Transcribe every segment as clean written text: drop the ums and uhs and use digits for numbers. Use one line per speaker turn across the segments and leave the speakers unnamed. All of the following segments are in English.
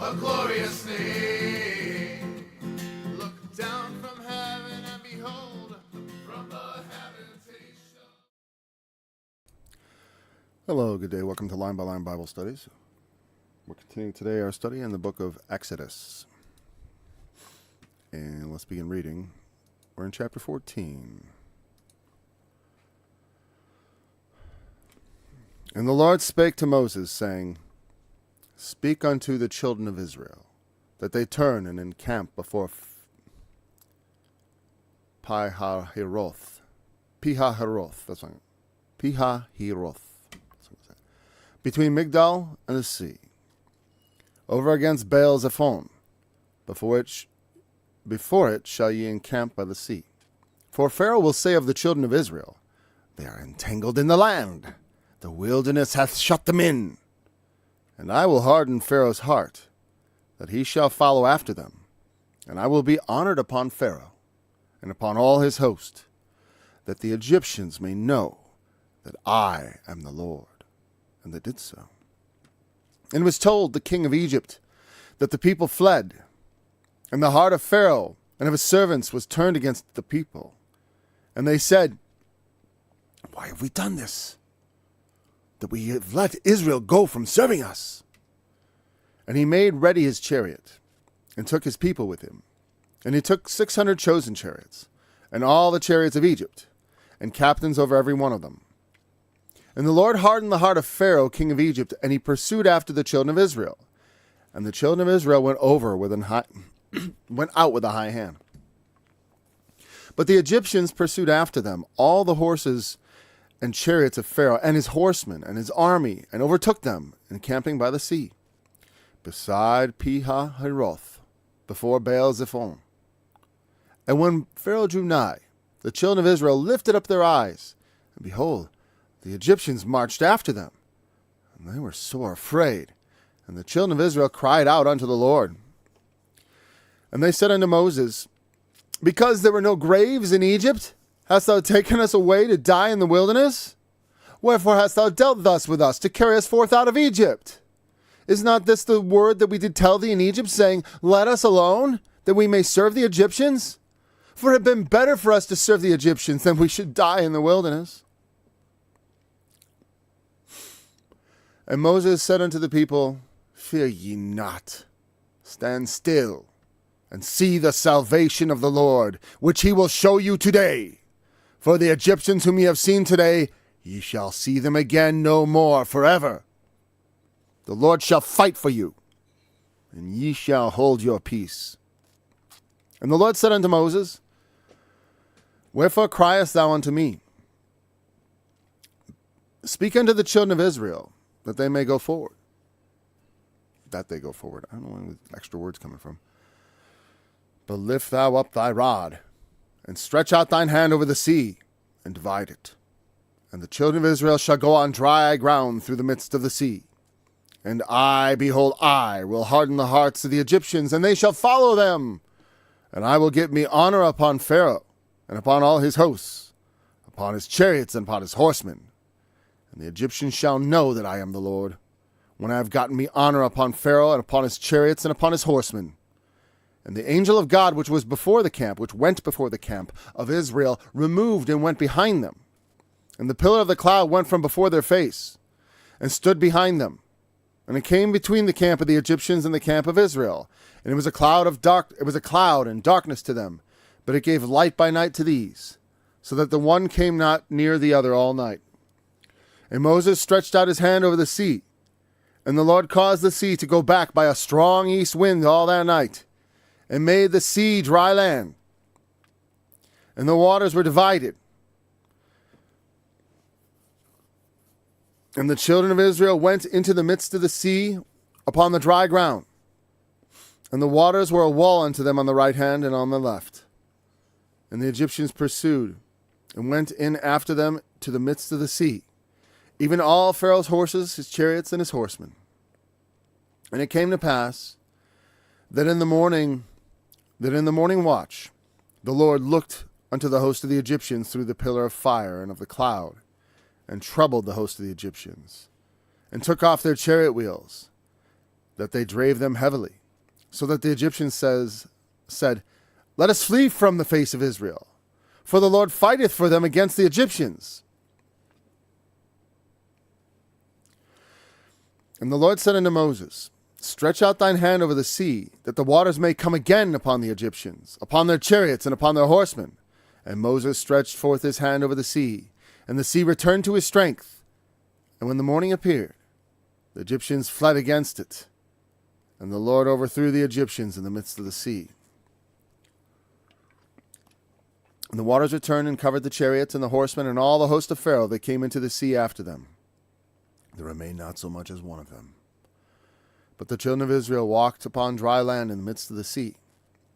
a glorious name. Look down from heaven and behold, from the heavens he shall.
Hello, good day. Welcome to Line by Line Bible Studies. We're continuing today our study in the book of Exodus. And let's begin reading. We're in chapter 14. And the Lord spake to Moses, saying, Speak unto the children of Israel, that they turn and encamp before Pi-hahiroth. Pi-hahiroth, that's right. Pi-hahiroth. Between Migdal and the sea, over against Baal-zephon, before it shall ye encamp by the sea. For Pharaoh will say of the children of Israel, They are entangled in the land, the wilderness hath shut them in. And I will harden Pharaoh's heart, that he shall follow after them. And I will be honored upon Pharaoh, and upon all his host, that the Egyptians may know that I am the Lord. And they did so. And it was told the king of Egypt that the people fled, and the heart of Pharaoh and of his servants was turned against the people. And they said, Why have we done this, that we have let Israel go from serving us? And he made ready his chariot, and took his people with him. And he took 600 chosen chariots, and all the chariots of Egypt, and captains over every one of them. And the Lord hardened the heart of Pharaoh, king of Egypt, and he pursued after the children of Israel. And the children of Israel went out with a high hand. But the Egyptians pursued after them all the horses and chariots of Pharaoh, and his horsemen, and his army, and overtook them, encamping by the sea, beside Pi-hahiroth, before Baal-zephon. And when Pharaoh drew nigh, the children of Israel lifted up their eyes, and behold, the Egyptians marched after them, and they were sore afraid. And the children of Israel cried out unto the Lord. And they said unto Moses, Because there were no graves in Egypt, hast thou taken us away to die in the wilderness? Wherefore hast thou dealt thus with us, to carry us forth out of Egypt? Is not this the word that we did tell thee in Egypt, saying, Let us alone, that we may serve the Egyptians? For it had been better for us to serve the Egyptians than we should die in the wilderness. And Moses said unto the people, Fear ye not, stand still, and see the salvation of the Lord, which he will show you today. For the Egyptians whom ye have seen today, ye shall see them again no more forever. The Lord shall fight for you, and ye shall hold your peace. And the Lord said unto Moses, Wherefore criest thou unto me? Speak unto the children of Israel, that they may go forward. That they go forward. I don't know where the extra words coming from. But lift thou up thy rod, and stretch out thine hand over the sea, and divide it. And the children of Israel shall go on dry ground through the midst of the sea. And I, behold, I will harden the hearts of the Egyptians, and they shall follow them. And I will give me honor upon Pharaoh, and upon all his hosts, upon his chariots, and upon his horsemen. And the Egyptians shall know that I am the Lord, when I have gotten me honor upon Pharaoh, and upon his chariots, and upon his horsemen. And the angel of God, which was before the camp, which went before the camp of Israel, removed and went behind them. And the pillar of the cloud went from before their face, and stood behind them. And it came between the camp of the Egyptians and the camp of Israel. And it was a cloud and darkness to them, but it gave light by night to these, so that the one came not near the other all night. And Moses stretched out his hand over the sea, and the Lord caused the sea to go back by a strong east wind all that night, and made the sea dry land. And the waters were divided. And the children of Israel went into the midst of the sea upon the dry ground. And the waters were a wall unto them on the right hand and on the left. And the Egyptians pursued, and went in after them to the midst of the sea, even all Pharaoh's horses, his chariots, and his horsemen. And it came to pass that in the morning watch, the Lord looked unto the host of the Egyptians through the pillar of fire and of the cloud, and troubled the host of the Egyptians. and took off their chariot wheels, that they drave them heavily, so that the Egyptians said, Let us flee from the face of Israel, for the Lord fighteth for them against the Egyptians. And the Lord said unto Moses, Stretch out thine hand over the sea, that the waters may come again upon the Egyptians, upon their chariots, and upon their horsemen. And Moses stretched forth his hand over the sea, and the sea returned to his strength. And when the morning appeared, the Egyptians fled against it, and the Lord overthrew the Egyptians in the midst of the sea. And the waters returned and covered the chariots and the horsemen and all the host of Pharaoh that came into the sea after them. There remained not so much as one of them. But the children of Israel walked upon dry land in the midst of the sea,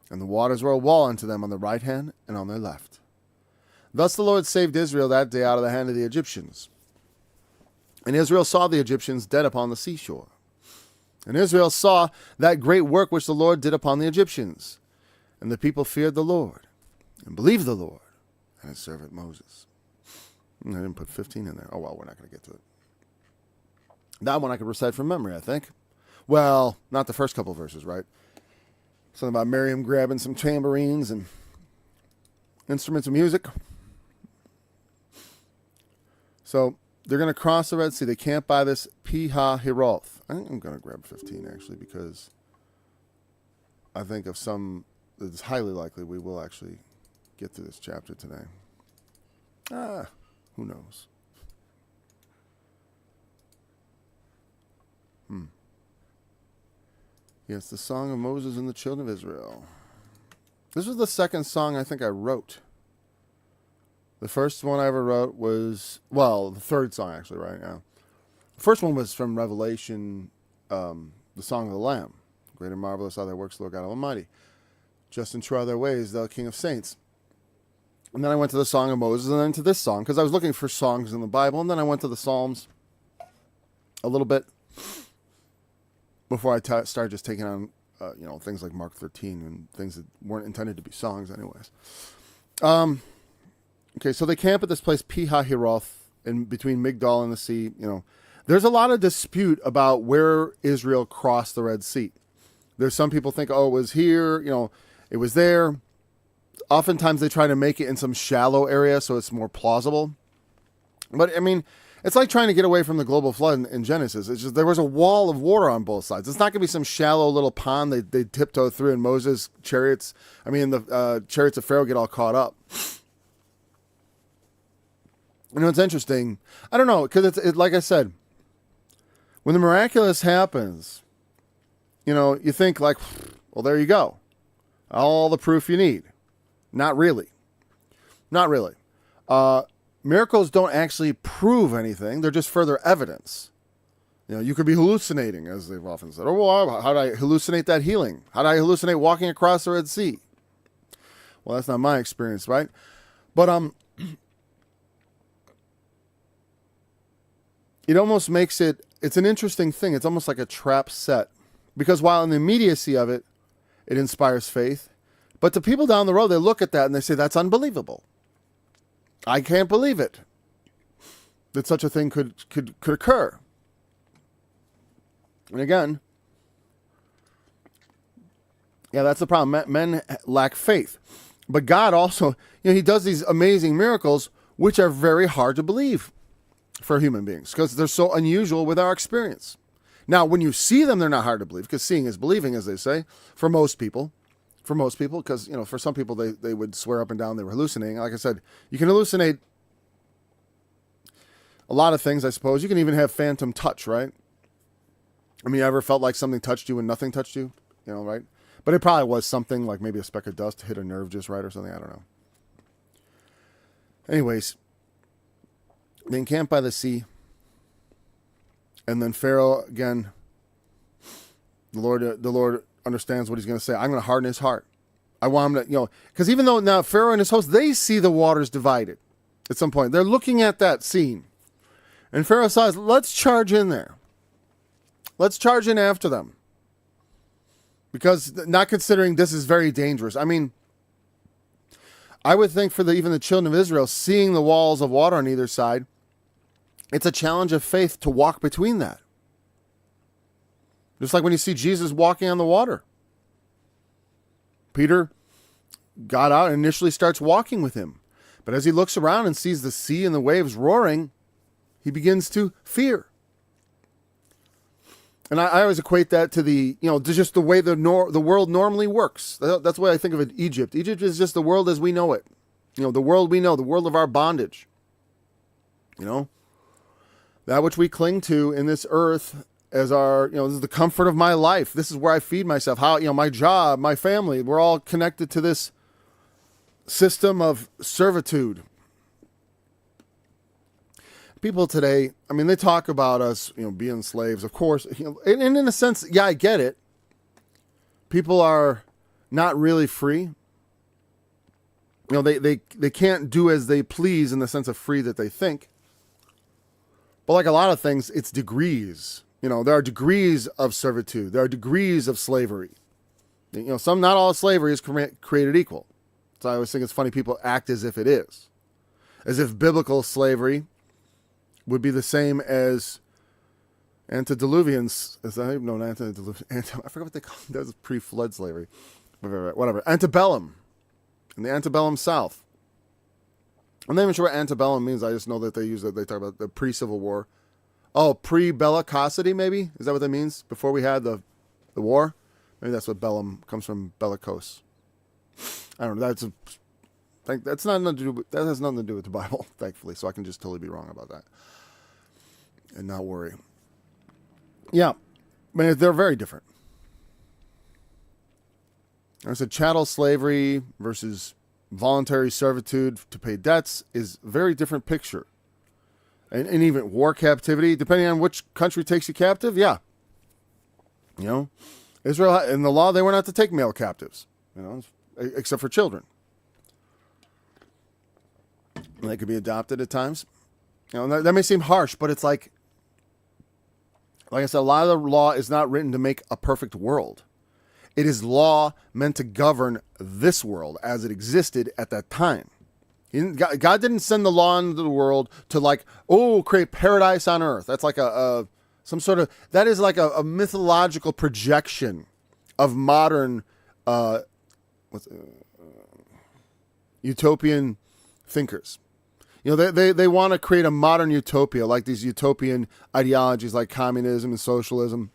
and the waters were a wall unto them on the right hand and on their left. Thus the Lord saved Israel that day out of the hand of the Egyptians. And Israel saw the Egyptians dead upon the seashore. And Israel saw that great work which the Lord did upon the Egyptians. And the people feared the Lord, and believed the Lord, and his servant Moses. I didn't put 15 in there. Oh, well, we're not going to get to it. That one I could recite from memory, I think. Well, not the first couple verses, right? Something about Miriam grabbing some tambourines and instruments of music. So they're going to cross the Red Sea. They camp by this Pi-hahiroth. I think I'm going to grab 15, actually, because I think of some, it's highly likely we will actually get to this chapter today. Who knows? Yes, the Song of Moses and the Children of Israel. This was the second song I think I wrote. The first one I ever wrote was, well, the third song actually, right now. The first one was from Revelation, the Song of the Lamb. Great and marvelous are thy works, Lord God Almighty. Just and true are thy ways, thou King of Saints. And then I went to the Song of Moses and then to this song, because I was looking for songs in the Bible. And then I went to the Psalms a little bit before I started just taking on, things like Mark 13 and things that weren't intended to be songs anyways. Okay, so they camp at this place, Pi-hahiroth, in between Migdol and the sea. There's a lot of dispute about where Israel crossed the Red Sea. There's some people think, it was here, it was there. Oftentimes they try to make it in some shallow area so it's more plausible. But, it's like trying to get away from the global flood in Genesis. It's just there was a wall of water on both sides. It's not going to be some shallow little pond they tiptoe through and Moses' chariots, the chariots of Pharaoh get all caught up. It's interesting. I don't know, because it's like I said, when the miraculous happens, you think like, well, there you go. All the proof you need. Not really. Not really. Miracles don't actually prove anything. They're just further evidence. You could be hallucinating, as they've often said. Oh, well, how did I hallucinate that healing? How did I hallucinate walking across the Red Sea? Well, that's not my experience, right? But it almost makes it's an interesting thing. It's almost like a trap set. Because while in the immediacy of it, it inspires faith. But to people down the road, they look at that and they say, that's unbelievable. I can't believe it. That such a thing could occur. And again, that's the problem. Men lack faith. But God also, he does these amazing miracles, which are very hard to believe for human beings because they're so unusual with our experience. Now, when you see them, they're not hard to believe because seeing is believing, as they say, for most people. Because, for some people, they would swear up and down they were hallucinating. Like I said, you can hallucinate a lot of things, I suppose. You can even have phantom touch, right? You ever felt like something touched you and nothing touched you? Right? But it probably was something like maybe a speck of dust hit a nerve just right or something. I don't know. Anyways, they encamp by the sea. And then Pharaoh, again, the Lord understands what he's going to say. I'm going to harden his heart. I want him to, because even though now Pharaoh and his host, they see the waters divided at some point. They're looking at that scene. And Pharaoh says, let's charge in there. Let's charge in after them. Because not considering this is very dangerous. I would think for even the children of Israel, seeing the walls of water on either side, it's a challenge of faith to walk between that. Just like when you see Jesus walking on the water. Peter got out and initially starts walking with him. But as he looks around and sees the sea and the waves roaring, he begins to fear. And I always equate that to to just the way the world normally works. That's the way I think of it. Egypt. Egypt is just the world as we know it. The world we know, the world of our bondage. That which we cling to in this earth as our, this is the comfort of my life. This is where I feed myself. How, my job, my family, we're all connected to this system of servitude. People today, they talk about us, being slaves, of course, and in a sense, yeah, I get it. People are not really free. They can't do as they please in the sense of free that they think. But like a lot of things, it's degrees. There are degrees of servitude. There are degrees of slavery. Not all slavery is created equal. So I always think it's funny people act as if it is. As if biblical slavery would be the same as antediluvians. I forgot what they call it. That was pre-flood slavery. Whatever. Antebellum. In the antebellum South. I'm not even sure what antebellum means. I just know that they talk about the pre-Civil War. Oh, pre-bellicosity, maybe? Is that what that means? Before we had the war? Maybe that's what bellum comes from, bellicose. I don't know. That has nothing to do with the Bible, thankfully. So I can just totally be wrong about that. And not worry. Yeah. They're very different. I said chattel slavery versus voluntary servitude to pay debts is a very different picture. And even war captivity, depending on which country takes you captive, yeah. Israel, in the law, they were not to take male captives, except for children. And they could be adopted at times. That may seem harsh, but it's like I said, a lot of the law is not written to make a perfect world. It is law meant to govern this world as it existed at that time. God didn't send the law into the world to create paradise on earth. That's like that is like a mythological projection of modern utopian thinkers. They want to create a modern utopia, like these utopian ideologies like communism and socialism.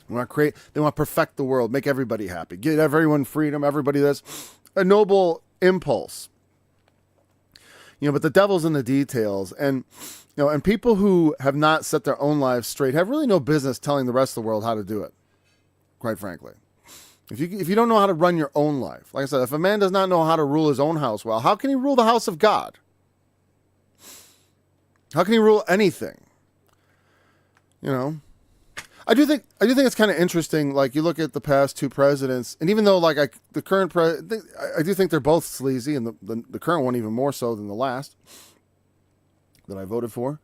They want to perfect the world, make everybody happy, give everyone freedom, everybody that's a noble impulse. But the devil's in the details, and people who have not set their own lives straight have really no business telling the rest of the world how to do it. Quite frankly, if you don't know how to run your own life, like I said, if a man does not know how to rule his own house well, how can he rule the house of God? How can he rule anything? I do think it's kind of interesting. Like you look at the past two presidents, and even though the current president, I do think they're both sleazy, and the current one even more so than the last that I voted for.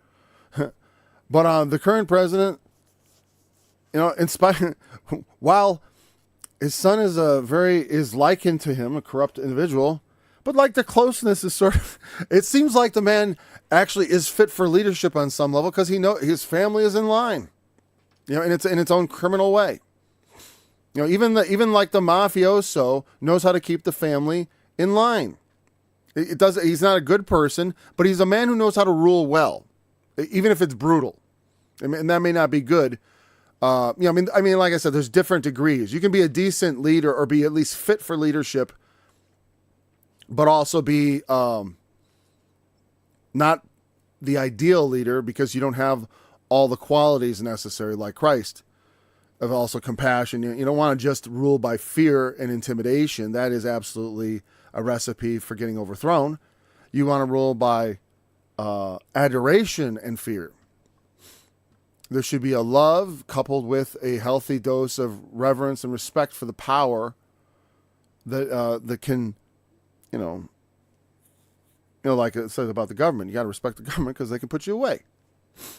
But the current president, in spite, while his son is likened to him, a corrupt individual, but the closeness is it seems like the man actually is fit for leadership on some level because his family is in line. In its own criminal way. Even the mafioso knows how to keep the family in line. He's not a good person, but he's a man who knows how to rule well, even if it's brutal. And that may not be good. Like I said, there's different degrees. You can be a decent leader or be at least fit for leadership, but also be not the ideal leader because you don't have all the qualities necessary, like Christ, of also compassion. You don't want to just rule by fear and intimidation. That is absolutely a recipe for getting overthrown. You want to rule by adoration and fear. There should be a love coupled with a healthy dose of reverence and respect for the power that can, like it says about the government. You got to respect the government because they can put you away.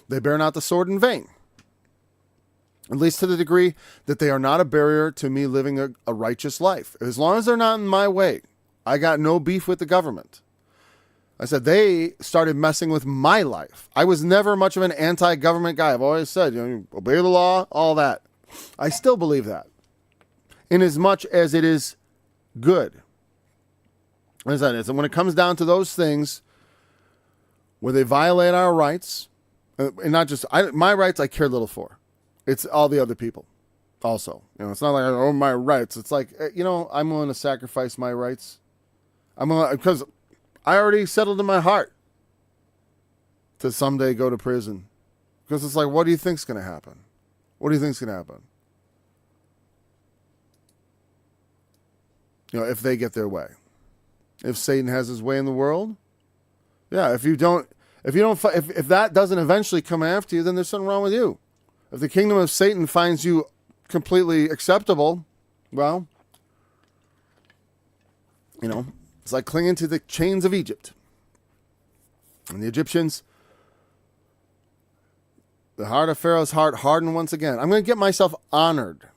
They bear not the sword in vain. At least to the degree that they are not a barrier to me living a righteous life. As long as they're not in my way, I got no beef with the government. I said, they started messing with my life. I was never much of an anti-government guy. I've always said, obey the law, all that. I still believe that, in as much as it is good. As that is, and when it comes down to those things where they violate our rights, and not just my rights, I care little for. It's all the other people. Also, it's not like I own my rights. It's like, I'm willing to sacrifice my rights. Because I already settled in my heart to someday go to prison. Because it's like, what do you think's going to happen? What do you think's going to happen? If they get their way, if Satan has his way in the world, yeah. If that doesn't eventually come after you, then there's something wrong with you. If the kingdom of Satan finds you completely acceptable, well, it's like clinging to the chains of Egypt. And the Egyptians, the heart of Pharaoh's heart hardened once again. I'm going to get myself honored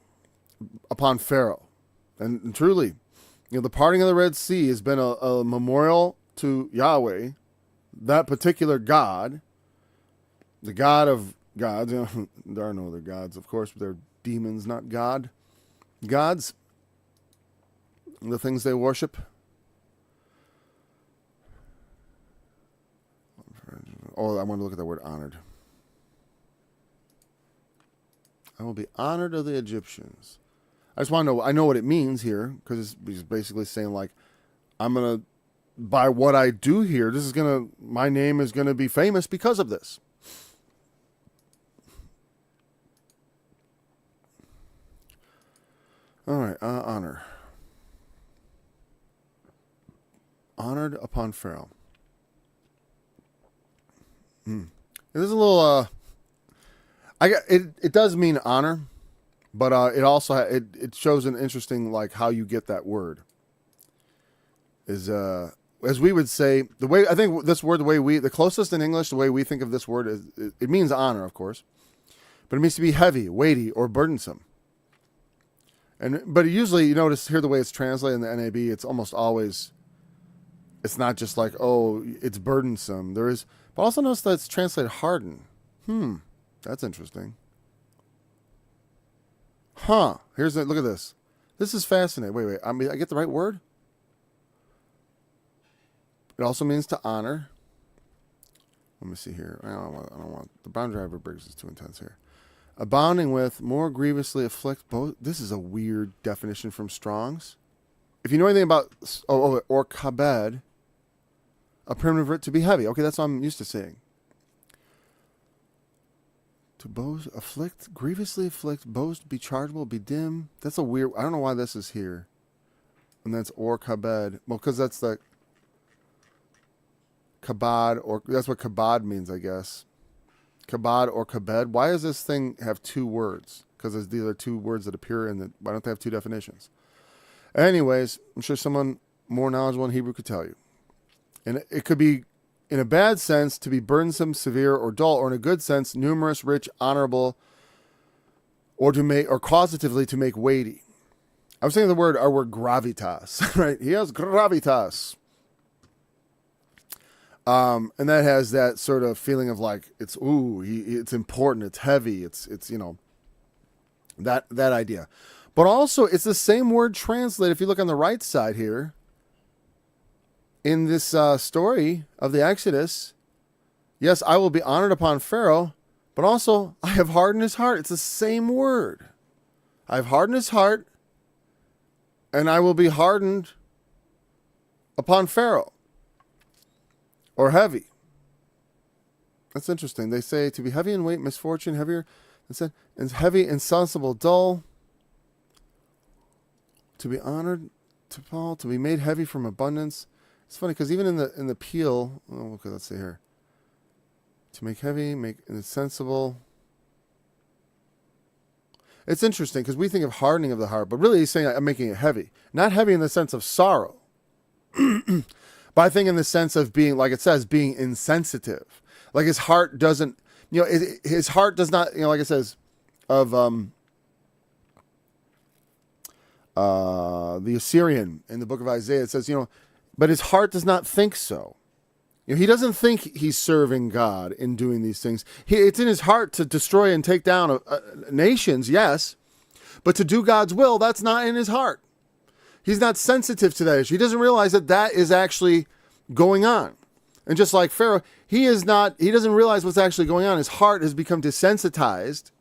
upon Pharaoh. And truly, the parting of the Red Sea has been a memorial to Yahweh, that particular God, the God of gods. There are no other gods, of course, but they're demons, not God. Gods, the things they worship. Oh, I want to look at that word honored. I will be honored of the Egyptians. I just want to know, I know what it means here, because it's basically saying, like, I'm going to, by what I do here, my name is going to be famous because of this. All right, honor. Honored upon Pharaoh. It is a little, it does mean honor, but it also it shows an interesting, like, how you get that word. Is as we would say, the way I think this word, the closest in English, the way we think of this word is, it means honor, of course, but it means to be heavy, weighty, or burdensome. But usually, you notice here the way it's translated in the NAB, it's almost always, it's not just like, oh, it's burdensome. But also notice that it's translated harden. That's interesting. Look at this. This is fascinating. Wait. I get the right word? It also means to honor. Let me see here. I don't want the Brown Driver Briggs is too intense here. Abounding with, more grievously afflict both. This is a weird definition from Strong's. If you know anything about or kabed, a primitive root, to be heavy. Okay, that's what I'm used to saying. To boast, afflict, grievously afflict, boast, be chargeable, be dim. That's a weird. I don't know why this is here. And that's or kabed. Well, because that's the kabad, or that's what kabad means, I guess. Kabad or kabed. Why does this thing have two words? Because these are two words that appear in the. Why don't they have two definitions? Anyways, I'm sure someone more knowledgeable in Hebrew could tell you. And it could be, in a bad sense, to be burdensome, severe, or dull, or in a good sense, numerous, rich, honorable, or to make, or causatively to make weighty. I was thinking our word gravitas, right? He has gravitas. And that has that sort of feeling of like, it's important, it's heavy, it's that idea. But also, it's the same word translated, if you look on the right side here, in this story of the Exodus. Yes, I will be honored upon Pharaoh, but also, I have hardened his heart. It's the same word. I have hardened his heart, and I will be hardened upon Pharaoh. Or heavy. That's interesting. They say to be heavy in weight, misfortune, heavier, and heavy, insensible, dull. To be honored, to be made heavy from abundance. It's funny because even in the Peel, okay, let's see here. To make heavy, make insensible. It's interesting because we think of hardening of the heart, but really he's saying I'm making it heavy. Not heavy in the sense of sorrow. But I think in the sense of being, like it says, being insensitive. Like his heart doesn't, his heart does not, like it says, of the Assyrian in the book of Isaiah, it says, but his heart does not think so. He doesn't think he's serving God in doing these things. It's in his heart to destroy and take down nations, yes, But to do God's will, that's not in his heart. He's not sensitive to that issue. He doesn't realize that that is actually going on. And just like Pharaoh, he doesn't realize what's actually going on. His heart has become desensitized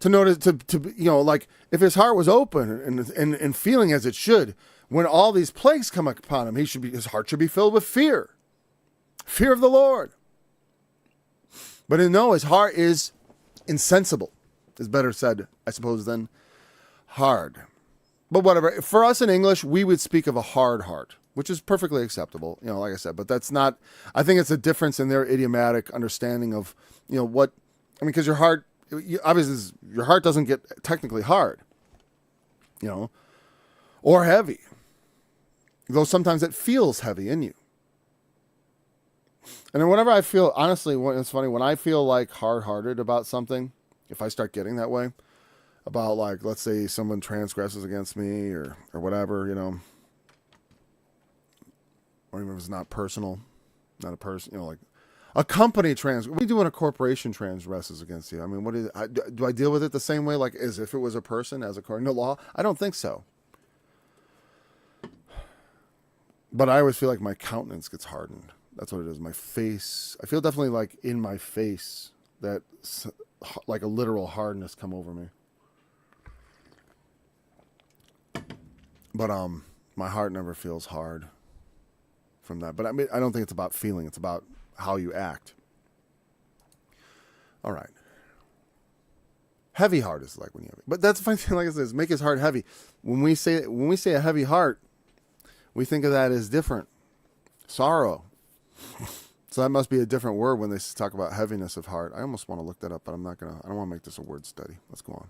to notice, like if his heart was open and feeling as it should, when all these plagues come upon him, his heart should be filled with fear of the Lord. But no, his heart is insensible, is better said, I suppose, than hard. But whatever. For us in English, we would speak of a hard heart, which is perfectly acceptable, like I said. But that's not, I think it's a difference in their idiomatic understanding of, because your heart, obviously your heart doesn't get technically hard, or heavy. Though sometimes it feels heavy in you. And then whenever I feel, honestly, it's funny, when I feel like hard-hearted about something, if I start getting that way, about like, let's say someone transgresses against me or whatever, or even if it's not personal, not a person, like a company what do you do when a corporation transgresses against you? I mean, do I deal with it the same way, like as if it was a person, as according to law? I don't think so. But I always feel like my countenance gets hardened. That's what it is. My face, I feel definitely like in my face that like a literal hardness come over me. But my heart never feels hard from that. But I mean, I don't think it's about feeling. It's about how you act. All right. Heavy heart is like when you have it. But that's the funny thing, like I said, is make his heart heavy. When we say a heavy heart, we think of that as different. Sorrow. So that must be a different word when they talk about heaviness of heart. I almost want to look that up, but I don't want to make this a word study. Let's go on.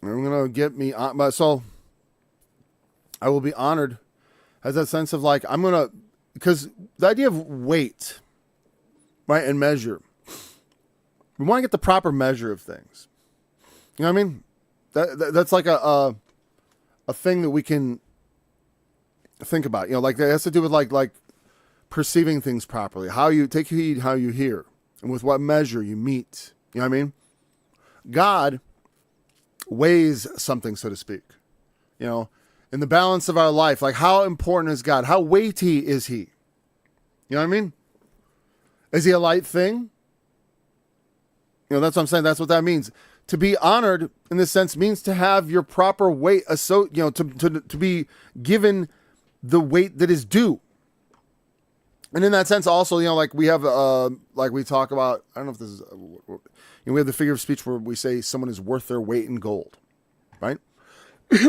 I'm going to get me on. So I will be honored. Has that sense of like, because the idea of weight, right, and measure, we want to get the proper measure of things. You know what I mean? That's like a thing that we can think about. Like that has to do with like perceiving things properly. How you take heed, how you hear, and with what measure you meet. You know what I mean? God weighs something, so to speak. In the balance of our life, like how important is God? How weighty is he? You know what I mean? Is he a light thing? That's what I'm saying. That's what that means. To be honored in this sense means to have your proper weight, to be given the weight that is due. And in that sense also, like we have, like we talk about, I don't know if this is, we have the figure of speech where we say someone is worth their weight in gold, right?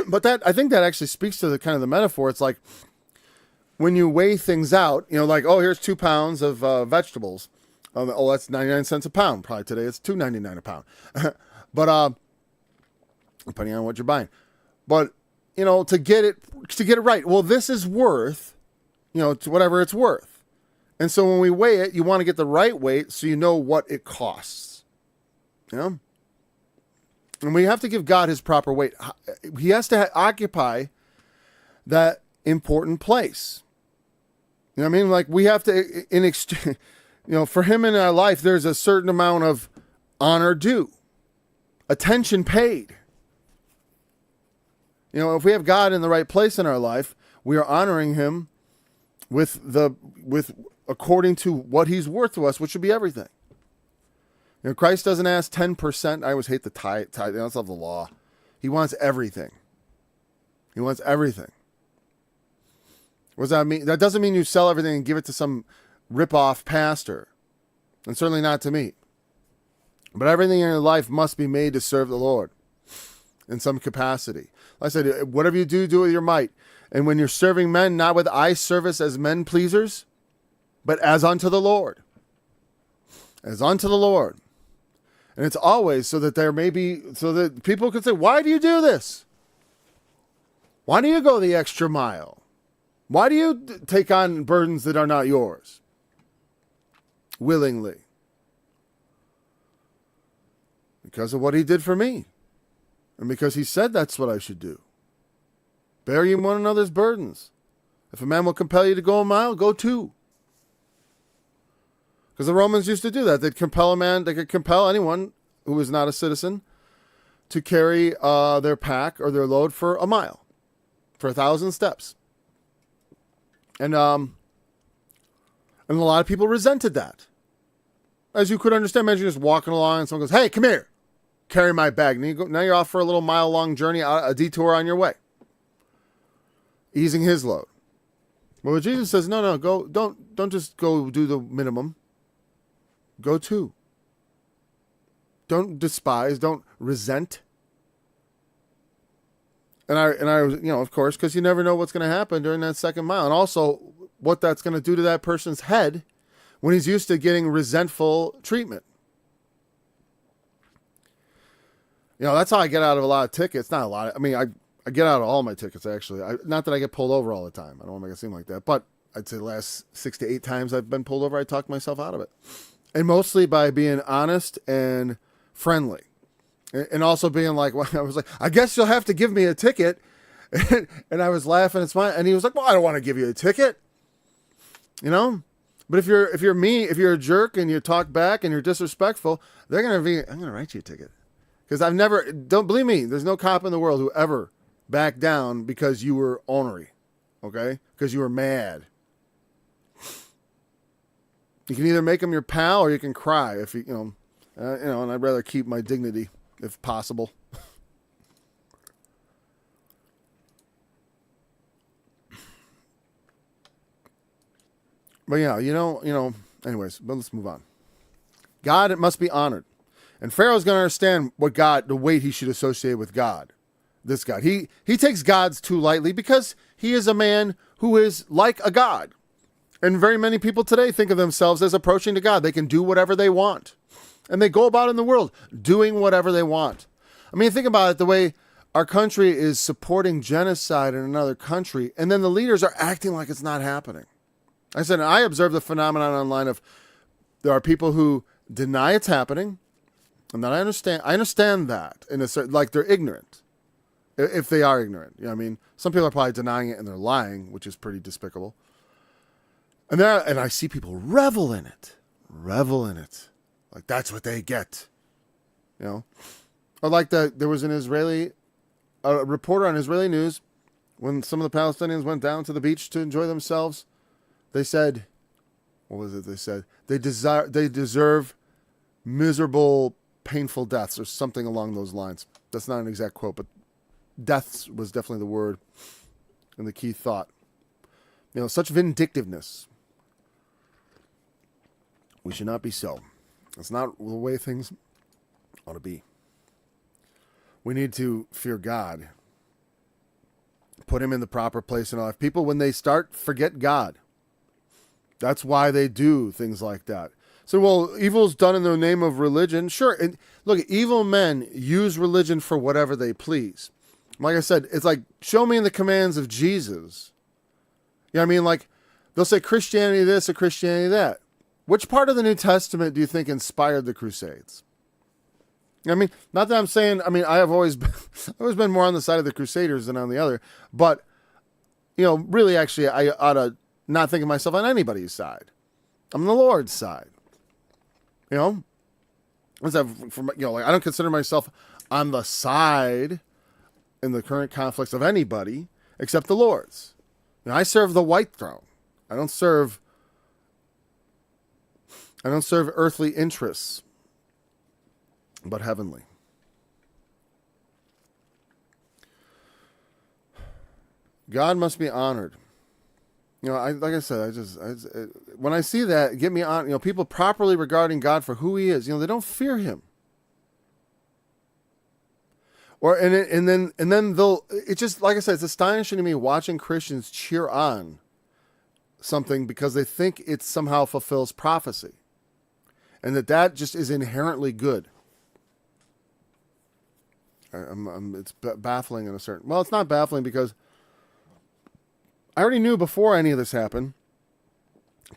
But I think that actually speaks to the kind of the metaphor. It's like when you weigh things out, like, oh, here's 2 pounds of vegetables. That's 99 cents a pound. Probably today it's $2.99 a pound. But depending on what you're buying. But to get it right, well, this is worth, to whatever it's worth. And so when we weigh it, you want to get the right weight so you know what it costs. And we have to give God his proper weight. He has to occupy that important place. You know what I mean? Like we have to, in exchange, for him in our life, there's a certain amount of honor due, attention paid. If we have God in the right place in our life, we are honoring him with according to what he's worth to us, which should be everything. Christ doesn't ask 10%. I always hate the tithe. That's of the law. He wants everything. He wants everything. What does that mean? That doesn't mean you sell everything and give it to some rip-off pastor. And certainly not to me. But everything in your life must be made to serve the Lord in some capacity. Like I said, whatever you do, do with your might. And when you're serving men, not with eye service as men pleasers, but as unto the Lord. As unto the Lord. And it's always so that so that people can say, why do you do this? Why do you go the extra mile? Why do you take on burdens that are not yours? Willingly. Because of what he did for me. And because he said that's what I should do. Bear ye one another's burdens. If a man will compel you to go a mile, go 2. Because the Romans used to do that. They'd compel a man, they could compel anyone who was not a citizen to carry their pack or their load for a mile, for 1,000 steps. And a lot of people resented that. As you could understand, imagine just walking along and someone goes, hey, come here, carry my bag. And now you're off for a little mile-long journey, a detour on your way, easing his load. Well, Jesus says, no, go, don't just go do the minimum. Go two. Don't despise, don't resent. And I was, of course, because you never know what's going to happen during that second mile. And also what that's going to do to that person's head when he's used to getting resentful treatment. That's how I get out of a lot of tickets. Not a lot. I get out of all my tickets, actually. Not that I get pulled over all the time. I don't want to make it seem like that. But I'd say the last 6 to 8 times I've been pulled over, I talked myself out of it. And mostly by being honest and friendly. And also being like, well, I was like, I guess you'll have to give me a ticket. And I was laughing and smiling. And he was like, well, I don't want to give you a ticket. But if you're me, if you're a jerk and you talk back and you're disrespectful, I'm going to write you a ticket. Because don't believe me, there's no cop in the world who ever backed down because you were ornery. Okay? Because you were mad. You can either make them your pal or you can cry if and I'd rather keep my dignity if possible. But anyways, but let's move on. God, it must be honored. And Pharaoh's going to understand the weight he should associate with God. This God. He takes gods too lightly because he is a man who is like a god. And very many people today think of themselves as approaching to God. They can do whatever they want. And they go about in the world doing whatever they want. Think about it, the way our country is supporting genocide in another country, and then the leaders are acting like it's not happening. I observe the phenomenon online of there are people who deny it's happening, and that I understand that in a certain, like they're ignorant, if they are ignorant. Some people are probably denying it and they're lying, which is pretty despicable. And I see people revel in it, like that's what they get, Or like there was a reporter on Israeli news when some of the Palestinians went down to the beach to enjoy themselves. They said, what was it they said? They deserve miserable, painful deaths or something along those lines. That's not an exact quote, but deaths was definitely the word and the key thought. Such vindictiveness. We should not be so. That's not the way things ought to be. We need to fear God. Put him in the proper place in our life. People, when they start, forget God. That's why they do things like that. So, well, evil's done in the name of religion. Sure. And look, evil men use religion for whatever they please. Like I said, it's like, show me in the commands of Jesus. Like, they'll say Christianity this or Christianity that. Which part of the New Testament do you think inspired the Crusades? Not that I'm saying, I have always been more on the side of the Crusaders than on the other. But, really, actually, I ought to not think of myself on anybody's side. I'm on the Lord's side. I don't consider myself on the side in the current conflicts of anybody except the Lord's. I serve the white throne. I don't serve earthly interests, but heavenly. God must be honored. Like I said, when I see that, get me on. People properly regarding God for who He is. They don't fear Him. And then they'll. It's just like I said. It's astonishing to me watching Christians cheer on something because they think it somehow fulfills prophecy, and that just is inherently good. It's baffling in a certain. Well, it's not baffling because I already knew before any of this happened.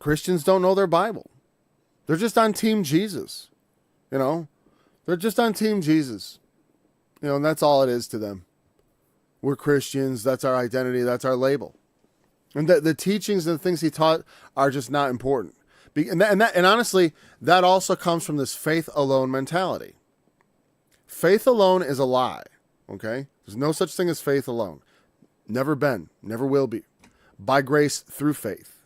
Christians don't know their Bible. They're just on Team Jesus. They're just on Team Jesus. And that's all it is to them. We're Christians. That's our identity. That's our label. And the teachings and the things he taught are just not important. And honestly, that also comes from this faith alone mentality. Faith alone is a lie, okay? There's no such thing as faith alone. Never been, never will be. By grace through faith.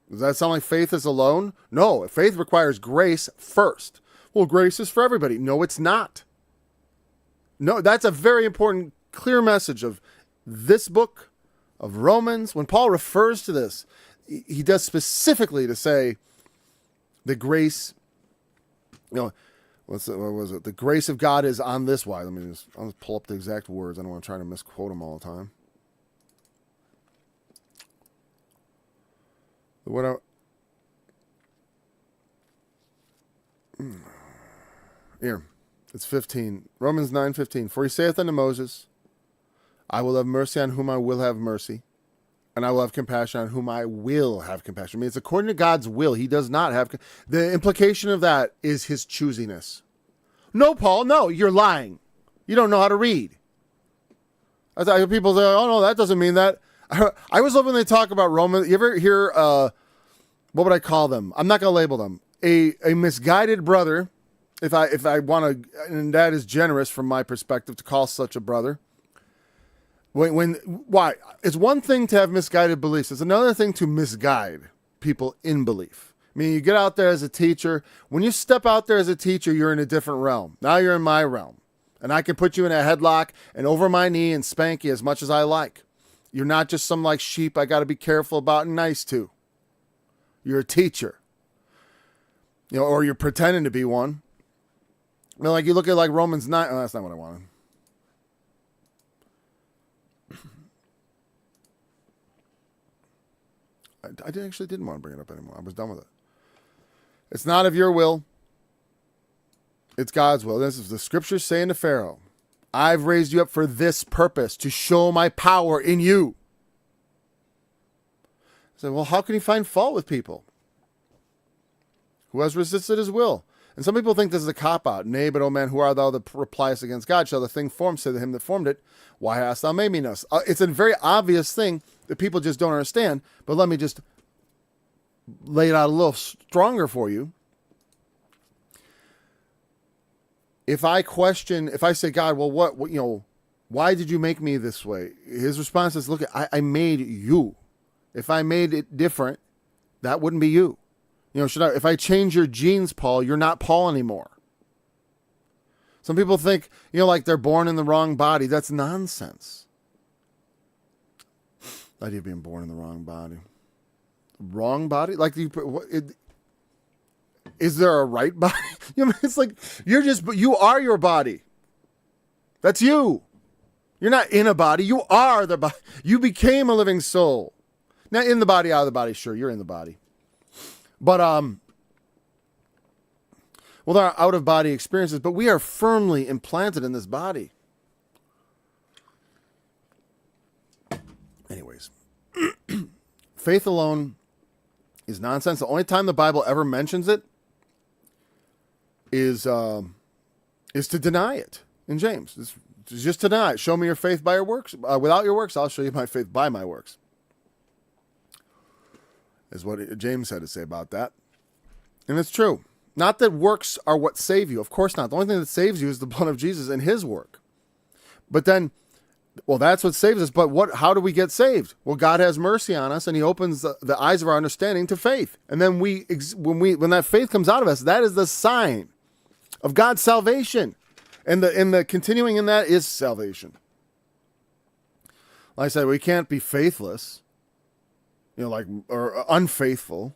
Does that sound like faith is alone? No, faith requires grace first. Well, grace is for everybody. No, it's not. No, that's a very important, clear message of this book of Romans. When Paul refers to this, he does specifically to say the grace, what was it? The grace of God is on this. Why? I'll just pull up the exact words. I don't want to try to misquote them all the time. Here, it's 15. Romans 9:15. For he saith unto Moses, I will have mercy on whom I will have mercy, and I will have compassion on whom I will have compassion. I mean, it's according to God's will. He does not have. The implication of that is his choosiness. No, Paul, no, you're lying. You don't know how to read. People say, oh, no, that doesn't mean that. I was hoping they talk about Romans. You ever hear, what would I call them? I'm not going to label them. A misguided brother, if I want to, and that is generous from my perspective to call such a brother. Why? It's one thing to have misguided beliefs. It's another thing to misguide people in belief. I mean, you get out there as a teacher. When you step out there as a teacher, you're in a different realm. Now you're in my realm. And I can put you in a headlock and over my knee and spank you as much as I like. You're not just some like sheep I got to be careful about and nice to. You're a teacher. Or you're pretending to be one. I mean, like you look at like Romans 9. Oh, that's not what I wanted. I actually didn't want to bring it up anymore. I was done with it. It's not of your will. It's God's will. This is the scriptures saying to Pharaoh, I've raised you up for this purpose, to show my power in you. I said, well, how can he find fault with people who has resisted his will? And some people think this is a cop-out. Nay, but, O man, who art thou that repliest against God? Shall the thing formed say to him that formed it, why hast thou made me thus? It's a very obvious thing that people just don't understand, but let me just lay it out a little stronger for you. If I say, God, well, what why did you make me this way? His response is, look, I made you. If I made it different, that wouldn't be you. If I change your genes, Paul, you're not Paul anymore. Some people think, like they're born in the wrong body. That's nonsense. The idea of being born in the wrong body. Wrong body? Like, is there a right body? It's like, you are your body. That's you. You're not in a body. You are the body. You became a living soul. Now, in the body, out of the body, sure, you're in the body. But, there are out-of-body experiences, but we are firmly implanted in this body. Anyways, faith alone is nonsense. The only time the Bible ever mentions it is to deny it in James. It's just to deny it. Show me your faith by your works. Without your works, I'll show you my faith by my works. Is what James had to say about that. And it's true. Not that works are what save you. Of course not. The only thing that saves you is the blood of Jesus and his work. But then, that's what saves us. But how do we get saved? Well, God has mercy on us and he opens the eyes of our understanding to faith. And then when that faith comes out of us, that is the sign of God's salvation. And the continuing in that is salvation. Like I said, we can't be faithless. Or unfaithful.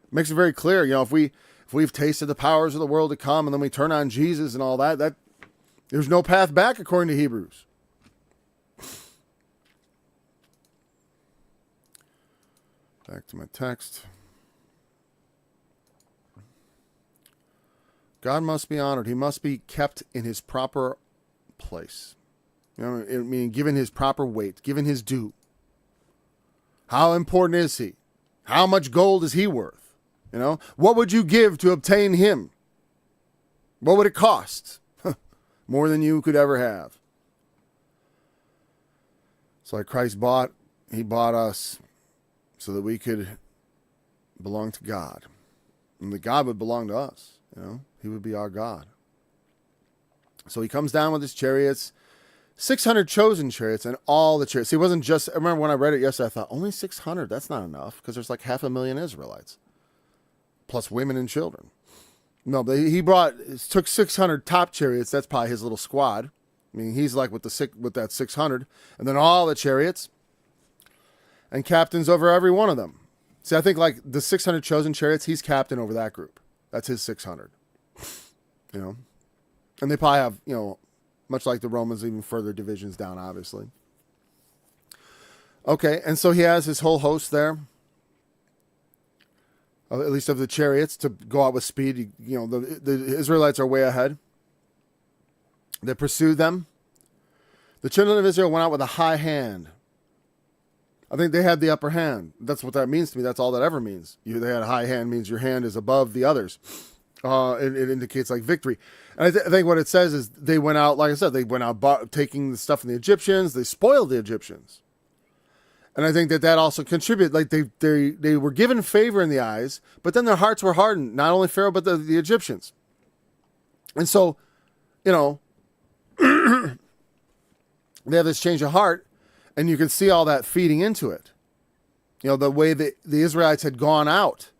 It makes it very clear, if we've tasted the powers of the world to come and then we turn on Jesus and all that there's no path back according to Hebrews. Back to my text. God must be honored. He must be kept in his proper place. Given his proper weight, given his due. How important is he? How much gold is he worth? What would you give to obtain him? What would it cost? More than you could ever have. So like Christ he bought us so that we could belong to God. And the God would belong to us. He would be our God. So he comes down with his chariots, 600 chosen chariots, and all the chariots. He wasn't just, I remember when I read it yesterday, I thought, only 600? That's not enough, because there's like 500,000 Israelites, plus women and children. No, but he took 600 top chariots. That's probably his little squad. I mean, he's like with that 600, and then all the chariots, and captains over every one of them. See, I think like the 600 chosen chariots, he's captain over that group. That's his 600. And they probably have, much like the Romans, even further divisions down, obviously. Okay, and so he has his whole host there, at least of the chariots, to go out with speed. The Israelites are way ahead. They pursued them. The children of Israel went out with a high hand. I think they had the upper hand. That's what that means to me. That's all that ever means. They had a high hand means your hand is above the others. It indicates like victory. And I think what it says is they went out, like I said, they went out taking the stuff from the Egyptians. They spoiled the Egyptians. And I think that also contributed. Like they were given favor in the eyes, but then their hearts were hardened. Not only Pharaoh, but the Egyptians. And so, they have this change of heart, and you can see all that feeding into it. The way that the Israelites had gone out.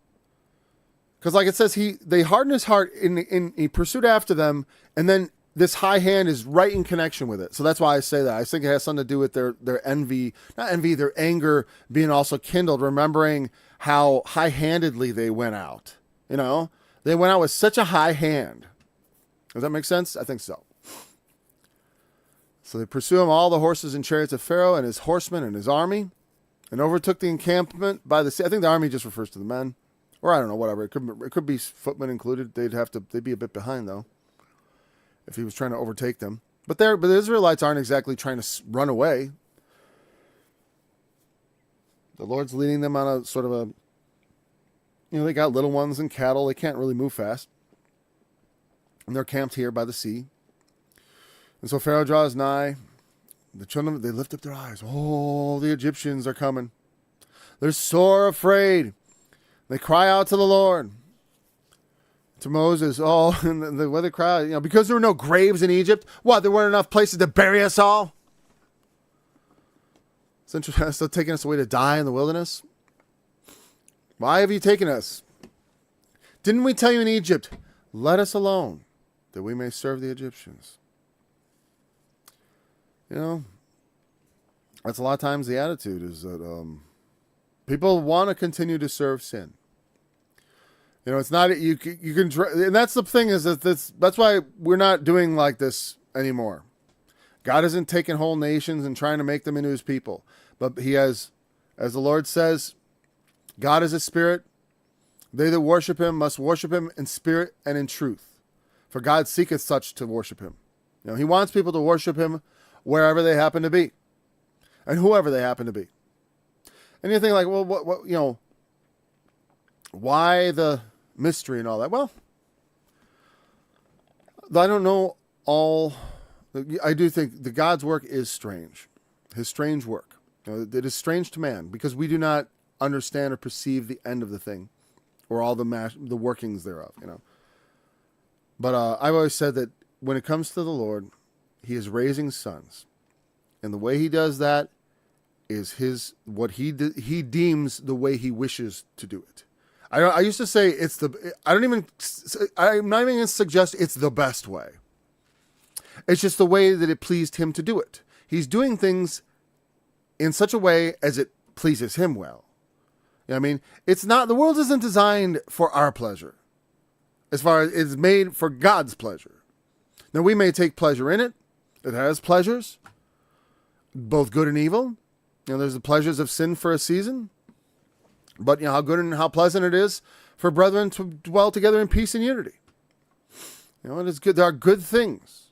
Because like it says, they hardened his heart in he pursued after them, and then this high hand is right in connection with it. So that's why I say that. I think it has something to do with their envy, not envy, their anger being also kindled, remembering how high-handedly they went out. They went out with such a high hand. Does that make sense? I think so. So they pursue him, all the horses and chariots of Pharaoh and his horsemen and his army, and overtook the encampment by the sea. I think the army just refers to the men. Or I don't know, whatever. It could be footmen included. They'd be a bit behind though, if he was trying to overtake them. But the Israelites aren't exactly trying to run away. The Lord's leading them on a sort of a, they got little ones and cattle. They can't really move fast, and they're camped here by the sea. And so Pharaoh draws nigh. The children, they lift up their eyes. Oh, the Egyptians are coming. They're sore afraid. They cry out to the Lord, to Moses. Oh, and the way they cry, because there were no graves in Egypt. What, there weren't enough places to bury us all? It's interesting, still taking us away to die in the wilderness. Why have you taken us? Didn't we tell you in Egypt, let us alone, that we may serve the Egyptians? That's a lot of times the attitude is that people want to continue to serve sin. It's not you can, and that's the thing is that that's why we're not doing like this anymore. God isn't taking whole nations and trying to make them into his people, but he has, as the Lord says, God is a spirit. They that worship him must worship him in spirit and in truth, for God seeketh such to worship him. He wants people to worship him wherever they happen to be, and whoever they happen to be. And you think like, well, what why the mystery and all that? Well, I don't know all. I do think the God's work is strange. His strange work. It is strange to man because we do not understand or perceive the end of the thing or all the workings thereof, But I've always said that when it comes to the Lord, he is raising sons. And the way he does that is what he deems the way he wishes to do it. I used to say I'm not even going to suggest it's the best way. It's just the way that it pleased him to do it. He's doing things in such a way as it pleases him well. It's not, the world isn't designed for our pleasure. As far as it's made for God's pleasure. Now we may take pleasure in it. It has pleasures, both good and evil. There's the pleasures of sin for a season. But how good and how pleasant it is for brethren to dwell together in peace and unity. It is good. There are good things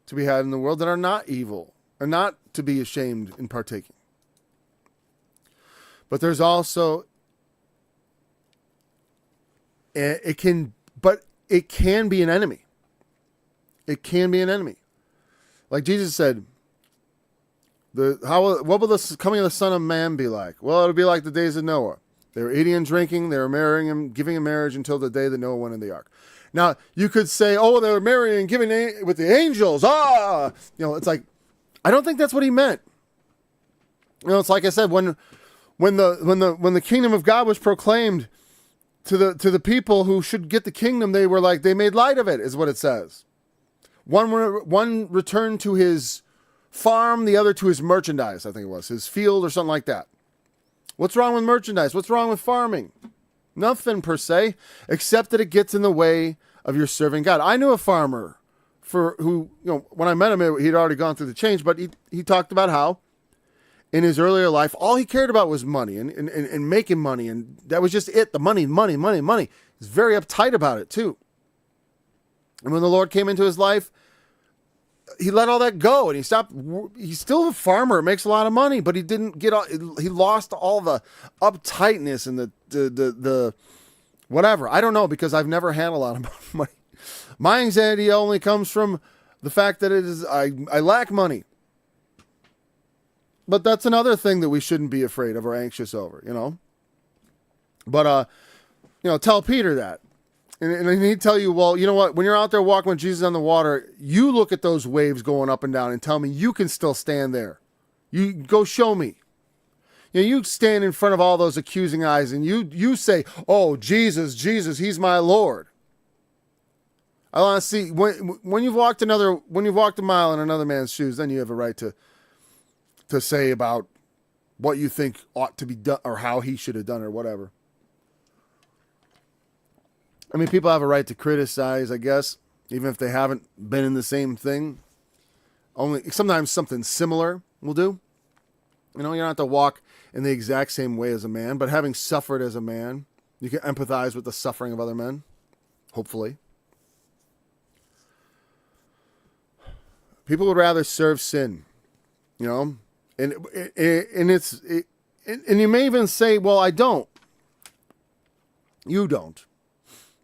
to be had in the world that are not evil and not to be ashamed in partaking. But there's also, it can be an enemy. It can be an enemy. Like Jesus said, what will the coming of the Son of Man be like? Well, it'll be like the days of Noah. They were eating and drinking. They were marrying him, giving in marriage until the day that Noah went in the ark. Now, you could say, oh, they were marrying and giving with the angels. It's like, I don't think that's what he meant. It's like I said, when the kingdom of God was proclaimed to the people who should get the kingdom, they were like, they made light of it, is what it says. One returned to his farm, the other to his merchandise, I think it was, his field or something like that. What's wrong with merchandise? What's wrong with farming? Nothing per se, except that it gets in the way of your serving God. I knew a farmer who, when I met him, he'd already gone through the change, but he talked about how in his earlier life, all he cared about was money and making money. And that was just it. The money. He's very uptight about it too. And when the Lord came into his life, he let all that go and he stopped. He's still a farmer, makes a lot of money, but he didn't get all, he lost all the uptightness and the whatever. I don't know, because I've never had a lot of money. My anxiety only comes from the fact that I lack money. But that's another thing that we shouldn't be afraid of or anxious over, But, tell Peter that. And he'd tell you, well, you know what? When you're out there walking with Jesus on the water, you look at those waves going up and down and tell me you can still stand there. You go show me. You stand in front of all those accusing eyes and you say, oh, Jesus, he's my Lord. I want to see when you've walked a mile in another man's shoes, then you have a right to say about what you think ought to be done or how he should have done or whatever. I mean, people have a right to criticize, I guess, even if they haven't been in the same thing. Only sometimes something similar will do. You don't have to walk in the exact same way as a man, but having suffered as a man, you can empathize with the suffering of other men, hopefully. People would rather serve sin, and you may even say, well, I don't. You don't.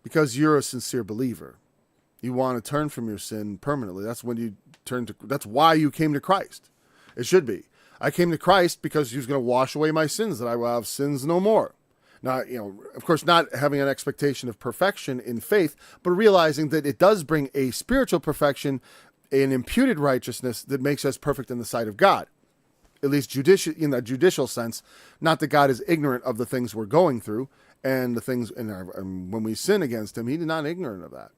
Because you're a sincere believer. You want to turn from your sin permanently. That's when you that's why you came to Christ. It should be. I came to Christ because he was going to wash away my sins, that I will have sins no more. Now, of course, not having an expectation of perfection in faith, but realizing that it does bring a spiritual perfection, an imputed righteousness that makes us perfect in the sight of God. At least in the judicial sense, not that God is ignorant of the things we're going through and the things, and when we sin against him, he's not ignorant of that.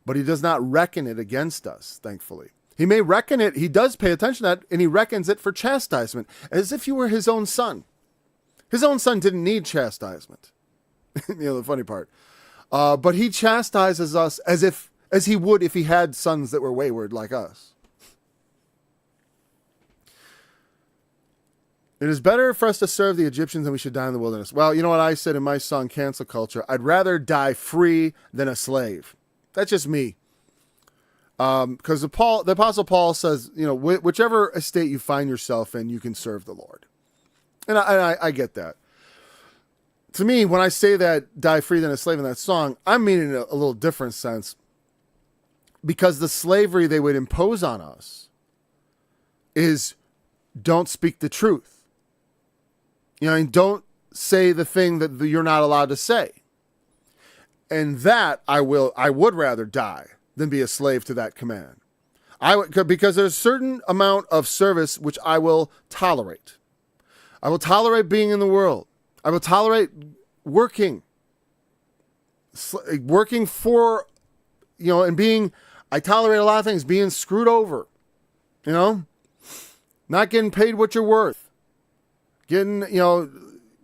But he does not reckon it against us, thankfully. He may reckon it, he does pay attention to that, and he reckons it for chastisement, as if you were his own son. His own son didn't need chastisement. The funny part. But he chastises us as he would if he had sons that were wayward like us. It is better for us to serve the Egyptians than we should die in the wilderness. Well, you know what I said in my song, Cancel Culture? I'd rather die free than a slave. That's just me. Because the Apostle Paul says, whichever estate you find yourself in, you can serve the Lord. And I get that. To me, when I say that, die free than a slave in that song, I'm meaning a little different sense. Because the slavery they would impose on us is don't speak the truth. And don't say the thing that you're not allowed to say. And that I would rather die than be a slave to that command. Because there's a certain amount of service which I will tolerate. I will tolerate being in the world. I will tolerate working for, and being, I tolerate a lot of things, being screwed over, not getting paid what you're worth. Getting,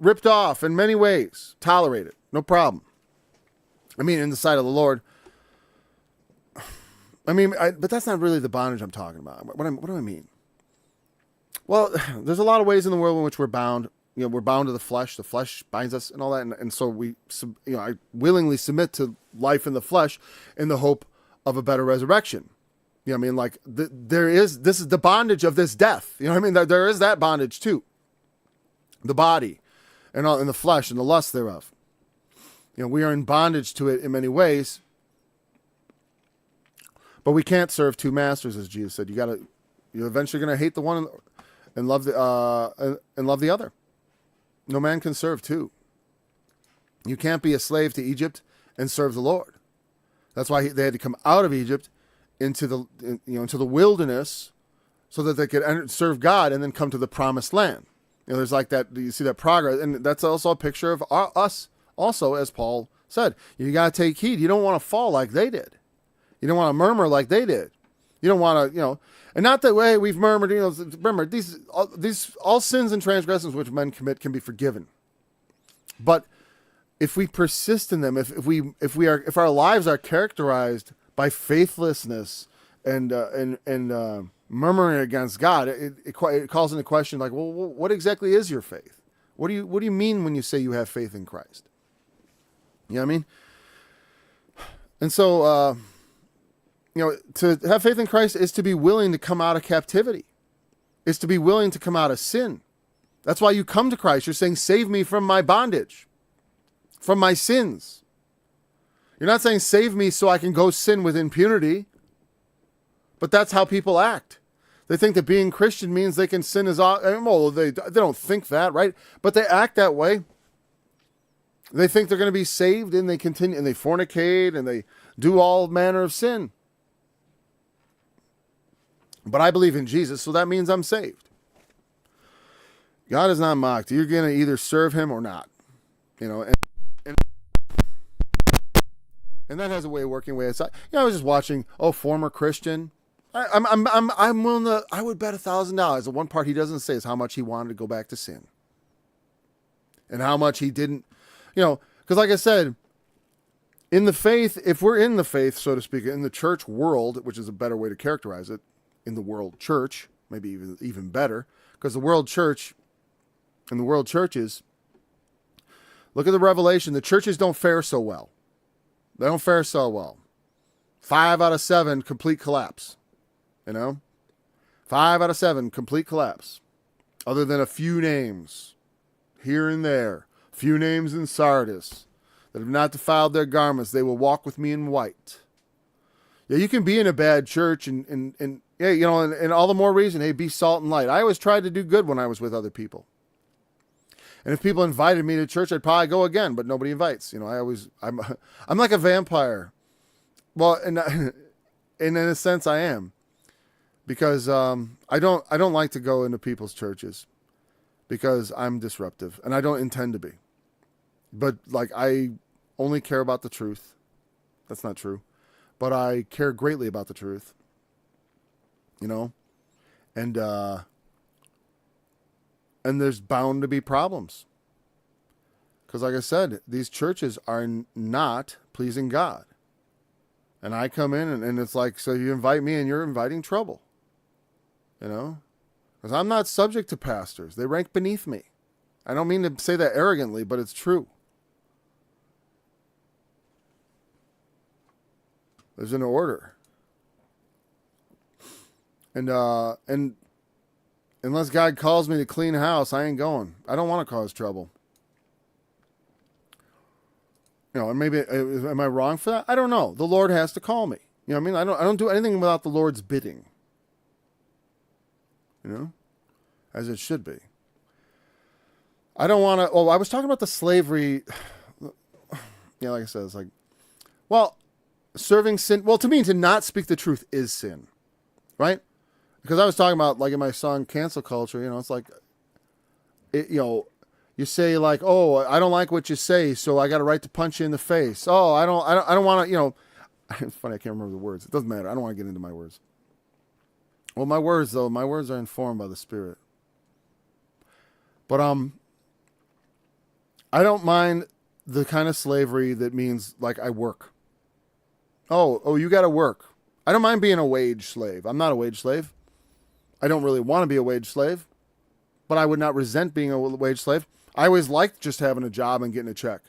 ripped off in many ways. Tolerate it. No problem. I mean, in the sight of the Lord. But that's not really the bondage I'm talking about. What do I mean? Well, there's a lot of ways in the world in which we're bound. We're bound to the flesh. The flesh binds us and all that. And so I willingly submit to life in the flesh in the hope of a better resurrection. This is the bondage of this death. There is that bondage too. The body and the flesh and the lust thereof. We are in bondage to it in many ways, but we can't serve two masters, as Jesus said. You're eventually going to hate the one and love the other. No man can serve two. You can't be a slave to Egypt and serve the Lord. That's why they had to come out of Egypt into the wilderness so that they could serve God and then come to the promised land. There's like that. You see that progress, and that's also a picture of us. Also, as Paul said, you got to take heed. You don't want to fall like they did. You don't want to murmur like they did. You don't want to, and not that way we've murmured. Remember, these all sins and transgressions which men commit can be forgiven, but if we persist in them, if our lives are characterized by faithlessness and murmuring against God, it calls into question, like, well, what exactly is your faith? What do you mean when you say you have faith in Christ? You know what I mean? And so, to have faith in Christ is to be willing to come out of captivity. Is to be willing to come out of sin. That's why you come to Christ. You're saying, save me from my bondage, from my sins. You're not saying save me so I can go sin with impunity. But that's how people act. They think that being Christian means they can sin as often. Well, they don't think that, right? But they act that way. They think they're going to be saved, and they continue, and they fornicate, and they do all manner of sin. But I believe in Jesus, so that means I'm saved. God is not mocked. You're going to either serve him or not. And that has a way of working way aside. I was just watching, former Christian. I'm willing to, I would bet $1,000. The one part he doesn't say is how much he wanted to go back to sin. And how much he didn't, because like I said, in the faith, if we're in the faith, so to speak, in the church world, which is a better way to characterize it, in the world church, maybe even better, because the world church and the world churches, look at the Revelation, the churches don't fare so well. They don't fare so well. 5 out of 7 complete collapse. 5 out of 7 complete collapse. Other than a few names here and there. Few names in Sardis that have not defiled their garments. They will walk with me in white. Yeah, you can be in a bad church and all the more reason, hey, be salt and light. I always tried to do good when I was with other people. And if people invited me to church, I'd probably go again, but nobody invites. I'm like a vampire. Well, and in a sense I am. Because I don't like to go into people's churches because I'm disruptive, and I don't intend to be. But I only care about the truth. That's not true. But I care greatly about the truth. And there's bound to be problems. Because like I said, these churches are not pleasing God. And I come in and it's like, so you invite me and you're inviting trouble. Because I'm not subject to pastors. They rank beneath me. I don't mean to say that arrogantly, but it's true. There's an order. And unless God calls me to clean house, I ain't going. I don't want to cause trouble. And maybe, am I wrong for that? I don't know. The Lord has to call me. I don't do anything without the Lord's bidding. As it should be. I don't want to, I was talking about the slavery. Yeah, like I said, it's like, serving sin. Well, to me, to not speak the truth is sin. Right? Because I was talking about, in my song, Cancel Culture, it's like, you say like, I don't like what you say, so I got a right to punch you in the face. I don't want to, it's funny, I can't remember the words. It doesn't matter. I don't want to get into my words. Well, my words are informed by the Spirit. But I don't mind the kind of slavery that means I work. You got to work. I don't mind being a wage slave. I'm not a wage slave. I don't really want to be a wage slave, but I would not resent being a wage slave. I always liked just having a job and getting a check.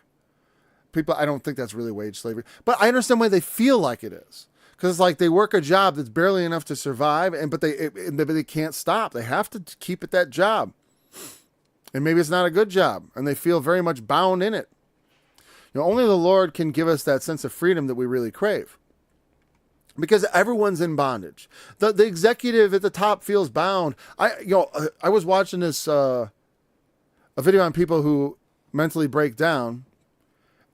People, I don't think that's really wage slavery, but I understand why they feel like it is. Because they work a job that's barely enough to survive, but they can't stop. They have to keep at that job. And maybe it's not a good job, and they feel very much bound in it. Only the Lord can give us that sense of freedom that we really crave. Because everyone's in bondage. The executive at the top feels bound. I was watching this a video on people who mentally break down,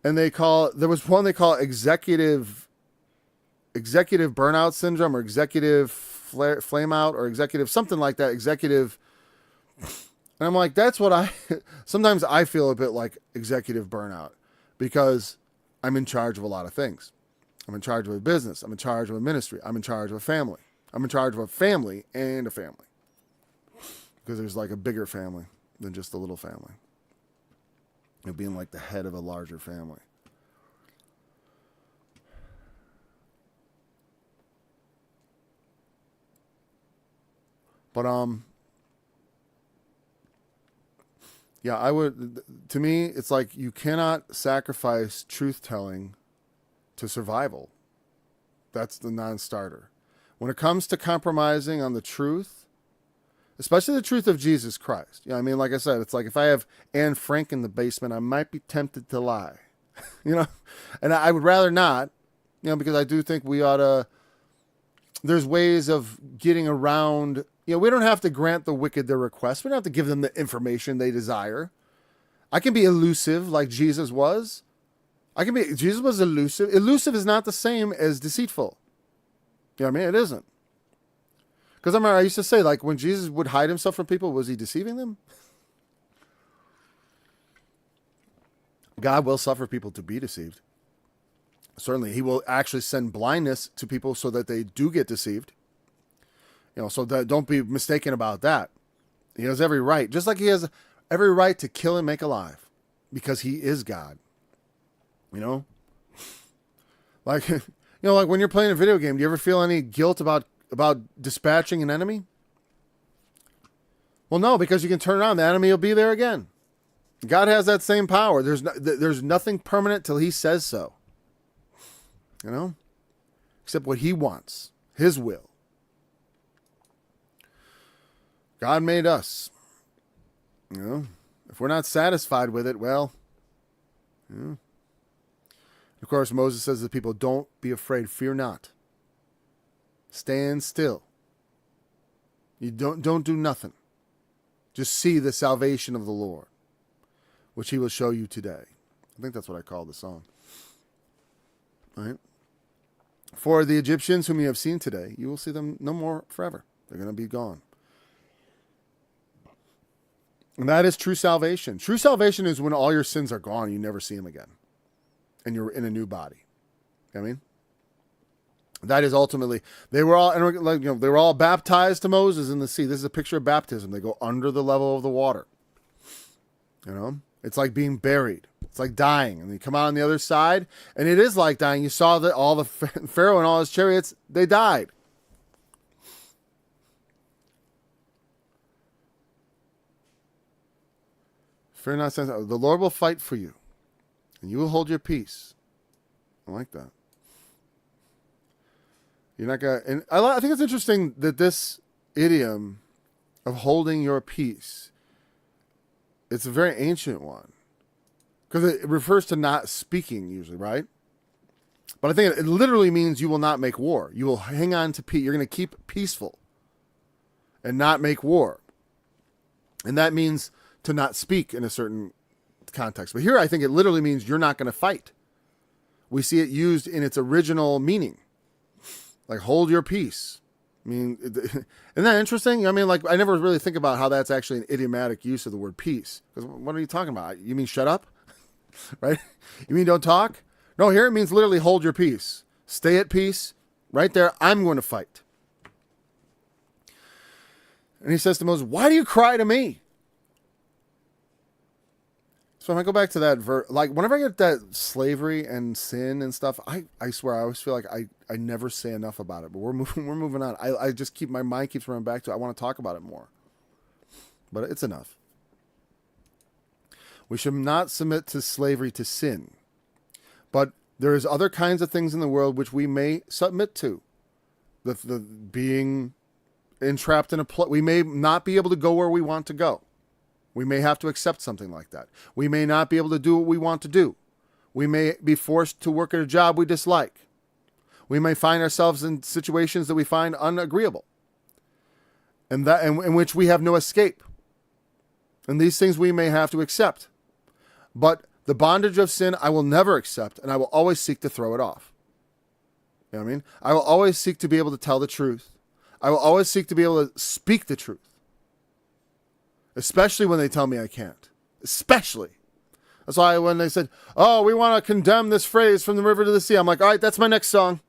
And there was one they call executive burnout syndrome, or executive flame out, or executive something like that. Executive. And I'm like, that's what sometimes I feel a bit like executive burnout, because I'm in charge of a lot of things. I'm in charge of a business. I'm in charge of a ministry. I'm in charge of a family. I'm in charge of a family and a family. Because there's like a bigger family than just a little family. Being like the head of a larger family. But yeah, to me, it's like you cannot sacrifice truth-telling to survival. That's the non-starter. When it comes to compromising on the truth, especially the truth of Jesus Christ. I mean, like I said, it's like if I have Anne Frank in the basement, I might be tempted to lie. And I would rather not, because I do think we ought to, there's ways of getting around, we don't have to grant the wicked their request. We don't have to give them the information they desire. I can be elusive like Jesus was. Jesus was elusive. Elusive is not the same as deceitful. You know what I mean? It isn't. Because I used to say, like, when Jesus would hide himself from people, was he deceiving them? God will suffer people to be deceived. Certainly, he will actually send blindness to people so that they do get deceived. So that, don't be mistaken about that. He has every right, just like he has every right to kill and make alive, because he is God. Like, like when you're playing a video game, do you ever feel any guilt about dispatching an enemy? Well, no, because you can turn around, the enemy will be there again. God has that same power. There's nothing permanent till he says so. Except what he wants, his will. God made us. If we're not satisfied with it, well, Of course, Moses says to the people, don't be afraid, fear not. Stand still. You don't do nothing. Just see the salvation of the Lord, which he will show you today. I think that's what I call the song. All right. For the Egyptians whom you have seen today, you will see them no more forever. They're going to be gone. And that is true salvation. True salvation is when all your sins are gone and you never see them again. And you're in a new body. You know what I mean? That is ultimately, they were all baptized to Moses in the sea. This is a picture of baptism. They go under the level of the water. It's like being buried. It's like dying. And you come out on the other side, and it is like dying. You saw that all the Pharaoh and all his chariots, they died. Fear not, the Lord will fight for you, and you will hold your peace. I like that. You're not gonna. And I think it's interesting that this idiom of holding your peace, it's a very ancient one, because it refers to not speaking usually, right? But I think it literally means you will not make war. You will hang on to peace. You're going to keep peaceful and not make war, and that means to not speak in a certain context. But here, I think it literally means you're not going to fight. We see it used in its original meaning. Like, hold your peace. I mean, isn't that interesting? I mean, like, I never really think about how that's actually an idiomatic use of the word peace. Because what are you talking about? You mean shut up? Right? You mean don't talk? No, here it means literally hold your peace. Stay at peace. Right there, I'm going to fight. And he says to Moses, why do you cry to me? So when I go back to that verse, like whenever I get that slavery and sin and stuff, I swear I always feel like I never say enough about it. But we're moving on. I just my mind keeps running back to it. I want to talk about it more. But it's enough. We should not submit to slavery to sin. But there is other kinds of things in the world which we may submit to. The being entrapped in a we may not be able to go where we want to go. We may have to accept something like that. We may not be able to do what we want to do. We may be forced to work at a job we dislike. We may find ourselves in situations that we find unagreeable, and that in which we have no escape. And these things we may have to accept. But The bondage of sin I will never accept, and I will always seek to throw it off. You know what I mean? I will always seek to be able to tell the truth. I will always seek to be able to speak the truth. Especially when they tell me I can't. Especially. That's why when they said, oh, we want to condemn this phrase from the river to the sea, I'm like, all right, that's my next song.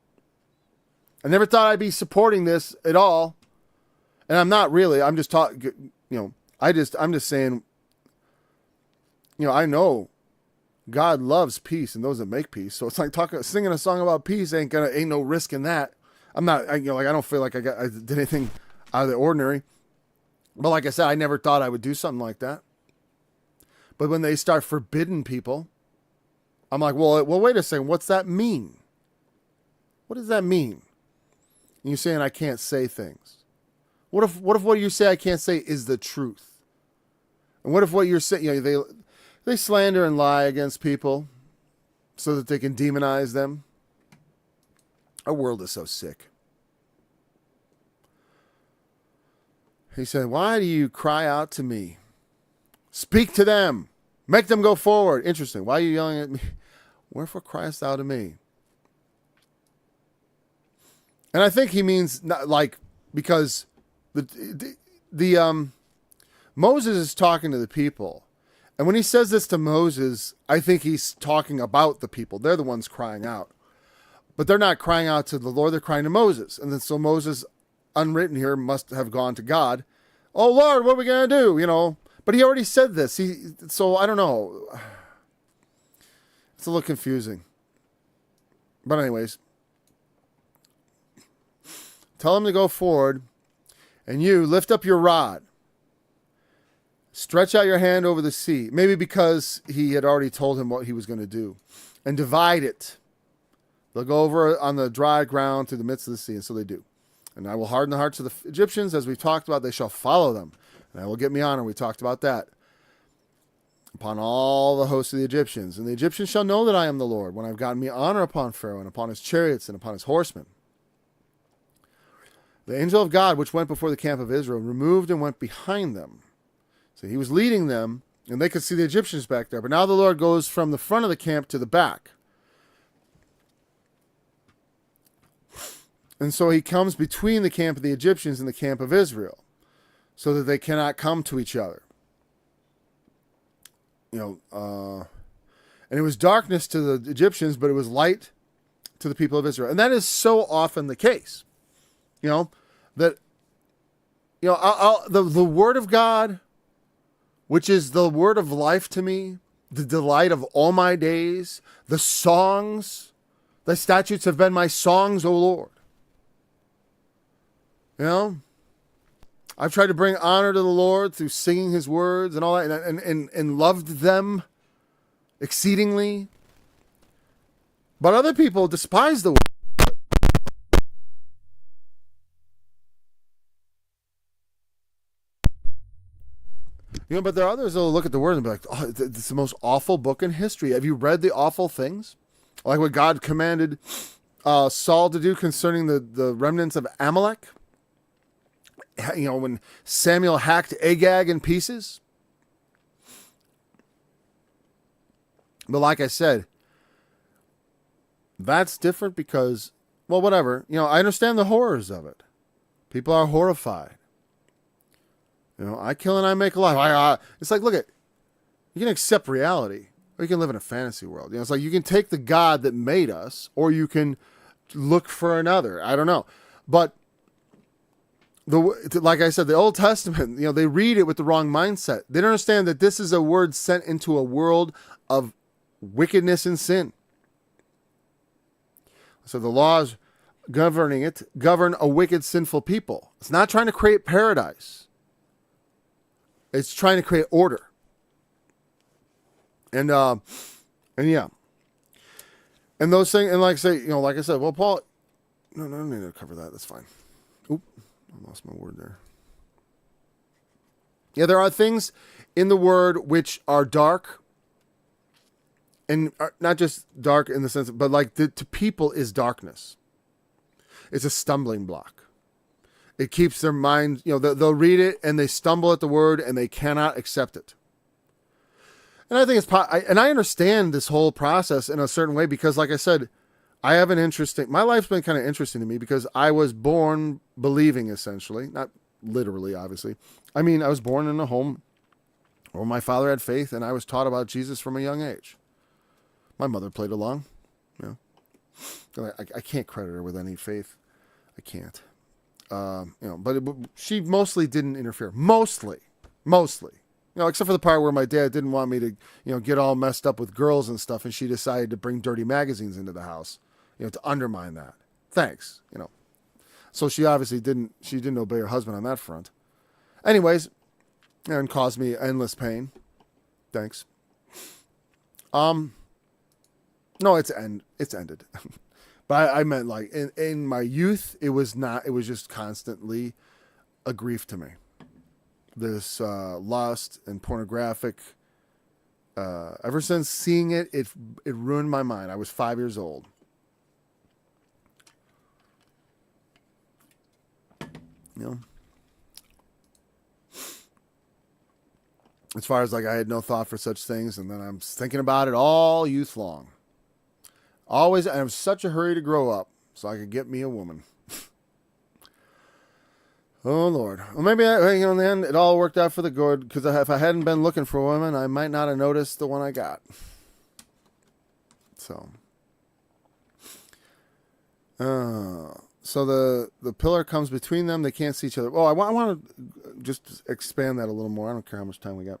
I never thought I'd be supporting this at all. And I'm not really. I'm just talking, I'm just saying, I know God loves peace and those that make peace. So it's like singing a song about peace ain't no risk in that. I'm not, I don't feel like I did anything out of the ordinary. But like I said, I never thought I would do something like that. But when they start forbidding people, I'm like, well, wait a second. What's that mean? What does that mean? And you're saying I can't say things. What if what you say I can't say is the truth? And what if what you're saying, they slander and lie against people so that they can demonize them? Our world is so sick. He said, why do you cry out to me? Speak to them. Make them go forward. Interesting. Why are you yelling at me? Wherefore criest thou to me? And I think he means not like because Moses is talking to the people. And when he says this to Moses, I think he's talking about the people. They're the ones crying out. But they're not crying out to the Lord. They're crying to Moses. And then so Moses, unwritten here, must have gone to God. Oh, Lord, what are we going to do? But he already said this. So I don't know. It's a little confusing. But anyways, tell him to go forward, and you lift up your rod. Stretch out your hand over the sea. Maybe because he had already told him what he was going to do. And divide it. They'll go over on the dry ground through the midst of the sea. And so they do. And I will harden the hearts of the Egyptians, as we've talked about. They shall follow them. And I will get me honor. We talked about that. Upon all the hosts of the Egyptians. And the Egyptians shall know that I am the Lord, when I've gotten me honor upon Pharaoh, and upon his chariots, and upon his horsemen. The angel of God, which went before the camp of Israel, removed and went behind them. So he was leading them, and they could see the Egyptians back there. But now the Lord goes from the front of the camp to the back. And so he comes between the camp of the Egyptians and the camp of Israel, so that they cannot come to each other. And it was darkness to the Egyptians, but it was light to the people of Israel. And that is so often the case. The word of God, which is the word of life to me, the delight of all my days, the statutes have been my songs, O Lord. I've tried to bring honor to the Lord through singing his words and all that, and loved them exceedingly. But other people despise the word. But there are others that will look at the word and be like, oh, it's the most awful book in history. Have you read the awful things? Like what God commanded Saul to do concerning the remnants of Amalek? When Samuel hacked Agag in pieces. But like I said, that's different because, well, whatever. I understand the horrors of it. People are horrified. I kill and I make alive. It's like, look you can accept reality, or you can live in a fantasy world. It's like you can take the God that made us, or you can look for another. I don't know. But like I said, the Old Testament, they read it with the wrong mindset. They don't understand that this is a word sent into a world of wickedness and sin. So the laws governing it govern a wicked, sinful people. It's not trying to create paradise. It's trying to create order. And yeah. And those things, and like I said, well, Paul, no, I don't need to cover that. That's fine. Oop. I lost my word there. Yeah, there are things in the word which are dark, and are not just dark in the sense, but like to people is darkness. It's a stumbling block. It keeps their mind, they'll read it and they stumble at the word and they cannot accept it. And I think and I understand this whole process in a certain way because, like I said, I have my life's been kind of interesting to me because I was born believing, essentially, not literally, obviously. I mean, I was born in a home where my father had faith and I was taught about Jesus from a young age. My mother played along. You know, I can't credit her with any faith. I can't. But she mostly didn't interfere. Mostly. Except for the part where my dad didn't want me to, get all messed up with girls and stuff, and she decided to bring dirty magazines into the house, to undermine that. Thanks, So she obviously didn't obey her husband on that front. Anyways, and caused me endless pain. Thanks. No, it's ended. But I meant like in my youth, it was just constantly a grief to me. This lust and pornographic. Ever since seeing it ruined my mind. I was 5 years old. As far as like I had no thought for such things, and then I'm thinking about it all youth long. Always, I was such a hurry to grow up so I could get me a woman. Oh, Lord. Well, maybe, in the end, it all worked out for the good, because if I hadn't been looking for women, I might not have noticed the one I got. So the pillar comes between them. They can't see each other. Oh, I want to just expand that a little more. I don't care how much time we got.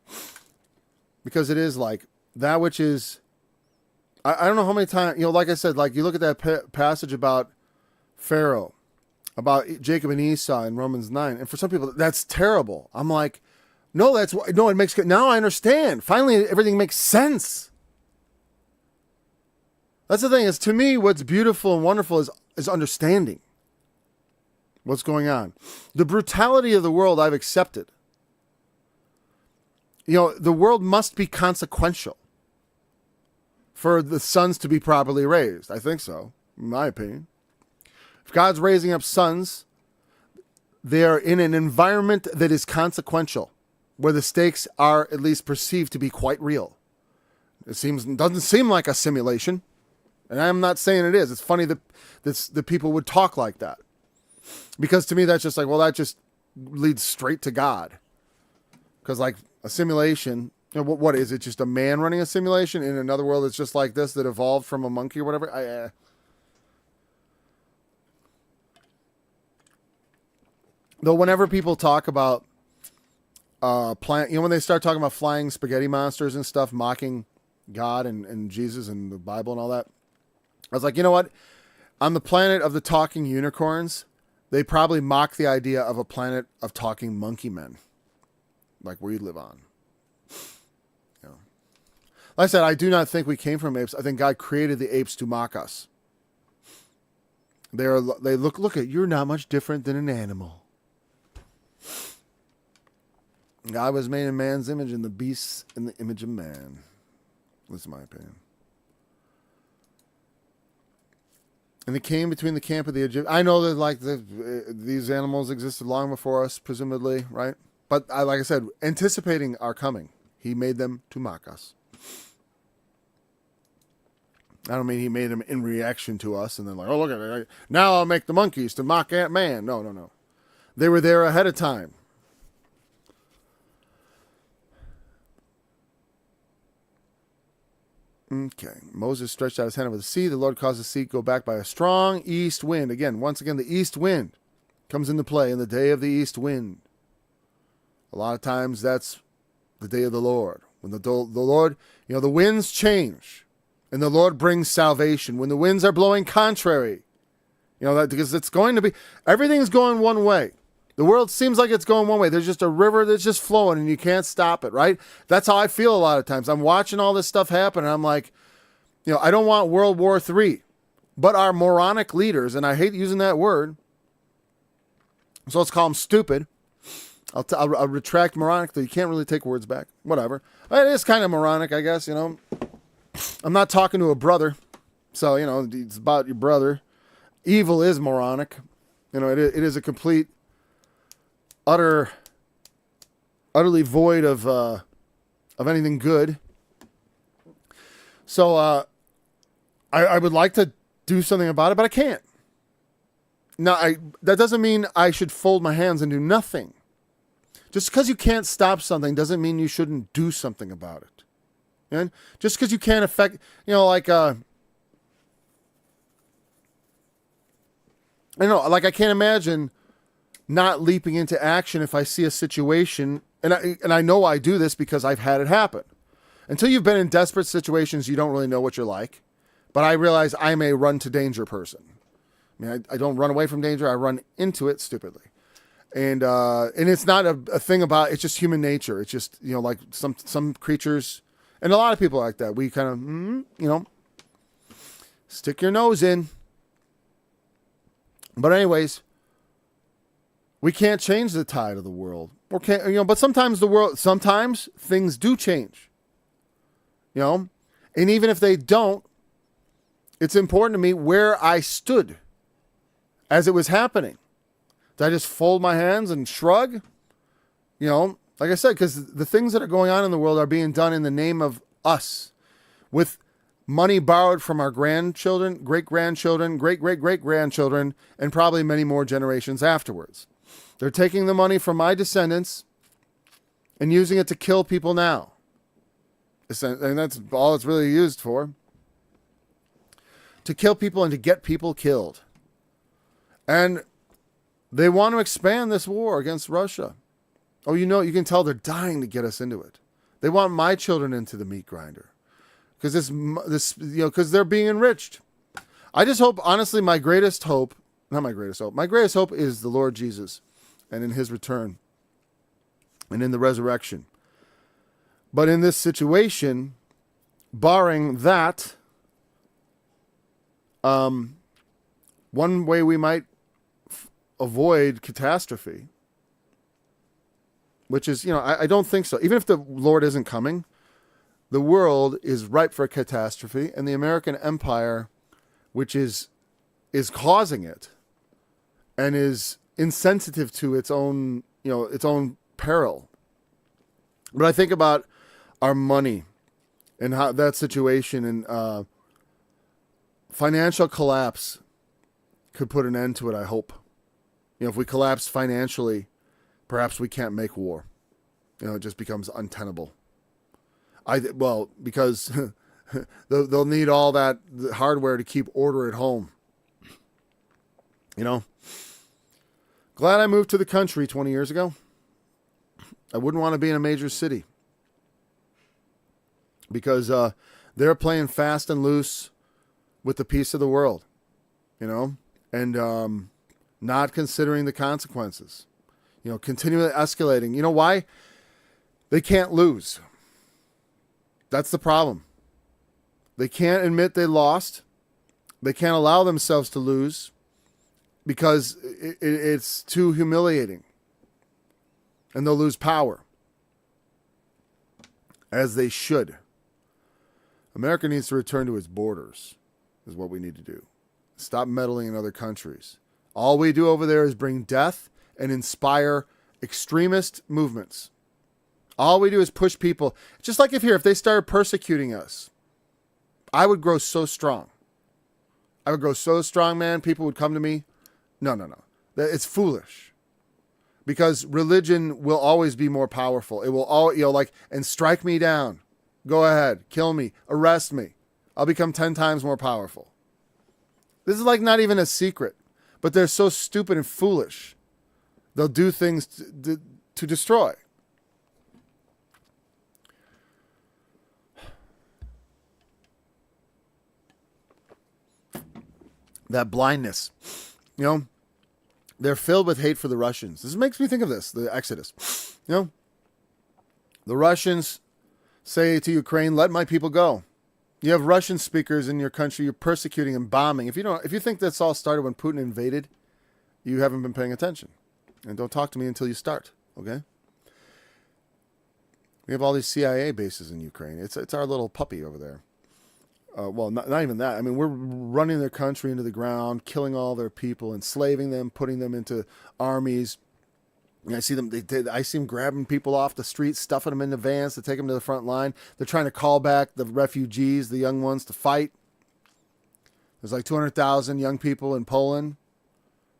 Because it is like that which is... I don't know how many times... like I said, like you look at that passage about Pharaoh, about Jacob and Esau in Romans 9. And for some people, that's terrible. I'm like, no, it makes... Now I understand. Finally, everything makes sense. That's the thing, is to me, what's beautiful and wonderful is understanding what's going on. The brutality of the world I've accepted. The world must be consequential for the sons to be properly raised. I think so, in my opinion. If God's raising up sons, they are in an environment that is consequential, where the stakes are at least perceived to be quite real. Doesn't seem like a simulation. And I'm not saying it is. It's funny that people would talk like that. Because to me, that's just like, well, that just leads straight to God. Because like a simulation, what is it? Just a man running a simulation in another world that's just like this, that evolved from a monkey or whatever? Though whenever people talk about when they start talking about flying spaghetti monsters and stuff, mocking God and Jesus and the Bible and all that, I was like, you know what? On the planet of the talking unicorns, they probably mock the idea of a planet of talking monkey men, like we live on. Like I said, I do not think we came from apes. I think God created the apes to mock us. They look at, you're not much different than an animal. God was made in man's image, and the beasts in the image of man. That's my opinion. And it came between the camp of the Egyptians. I know that these animals existed long before us, presumably, right? But like I said, anticipating our coming, he made them to mock us. I don't mean he made them in reaction to us and then like, oh, look at it. Now I'll make the monkeys to mock man. No. They were there ahead of time. Okay. Moses stretched out his hand over the sea. The Lord caused the sea to go back by a strong east wind. Once again, the east wind comes into play in the day of the east wind. A lot of times that's the day of the Lord. When the Lord, the winds change and the Lord brings salvation. When the winds are blowing contrary, that because it's going to be, everything's going one way. The world seems like it's going one way. There's just a river that's just flowing and you can't stop it, right? That's how I feel a lot of times. I'm watching all this stuff happen and I'm like, I don't want World War III. But our moronic leaders, and I hate using that word, so let's call them stupid. I'll retract moronic, though you can't really take words back. Whatever. It is kind of moronic, I guess, I'm not talking to a brother. So, it's about your brother. Evil is moronic. It is a complete... utterly void of anything good, So I would like to do something about it, but I can't. Now, that doesn't mean I should fold my hands and do nothing. Just because you can't stop something doesn't mean you shouldn't do something about it. And just because you can't affect, like I can't imagine not leaping into action if I see a situation, and I know I do this because I've had it happen. Until you've been in desperate situations, you don't really know what you're like. But I realize I'm a run to danger person. I mean, I don't run away from danger. I run into it stupidly. And it's not a thing about, it's just human nature. It's just, like some creatures, and a lot of people are like that. We kind of, stick your nose in. But anyways, we can't change the tide of the world. Or can't, but sometimes things do change. And even if they don't, it's important to me where I stood as it was happening. Did I just fold my hands and shrug? Like I said, because the things that are going on in the world are being done in the name of us, with money borrowed from our grandchildren, great-grandchildren, great-great-great-grandchildren, and probably many more generations afterwards. They're taking the money from my descendants and using it to kill people now. And that's all it's really used for. To kill people and to get people killed. And they want to expand this war against Russia. Oh, you can tell they're dying to get us into it. They want my children into the meat grinder. Because because they're being enriched. I just hope, honestly, my greatest hope is the Lord Jesus and in his return and in the resurrection. But in this situation, barring that, one way we might avoid catastrophe, which is, I don't think so. Even if the Lord isn't coming, the world is ripe for catastrophe, and the American empire, which is causing it and is insensitive to its own peril. But I think about our money and how that situation and financial collapse could put an end to it, I hope. If we collapse financially, perhaps we can't make war. It just becomes untenable. Because they'll need all that hardware to keep order at home. Glad I moved to the country 20 years ago. I wouldn't want to be in a major city. Because they're playing fast and loose with the peace of the world. And not considering the consequences. Continually escalating. You know why? They can't lose. That's the problem. They can't admit they lost. They can't allow themselves to lose because it's too humiliating. And they'll lose power. As they should. America needs to return to its borders, is what we need to do. Stop meddling in other countries. All we do over there is bring death and inspire extremist movements. All we do is push people. Just like if they started persecuting us, I would grow so strong. I would grow so strong, man. People would come to me. No. It's foolish. Because religion will always be more powerful. It will all, and strike me down. Go ahead. Kill me. Arrest me. I'll become 10 times more powerful. This is not even a secret. But they're so stupid and foolish. They'll do things to destroy. That blindness. They're filled with hate for the Russians. This makes me think of this, the Exodus. The Russians say to Ukraine, let my people go. You have Russian speakers in your country, you're persecuting and bombing. If you think that's all started when Putin invaded, you haven't been paying attention. And don't talk to me until you start, okay? We have all these CIA bases in Ukraine. It's our little puppy over there. Not even that. I mean, we're running their country into the ground, killing all their people, enslaving them, putting them into armies, And I see them. I see them grabbing people off the street, stuffing them into vans to take them to the front line. They're trying to call back the refugees, the young ones, to fight. There's like 200,000 young people in Poland.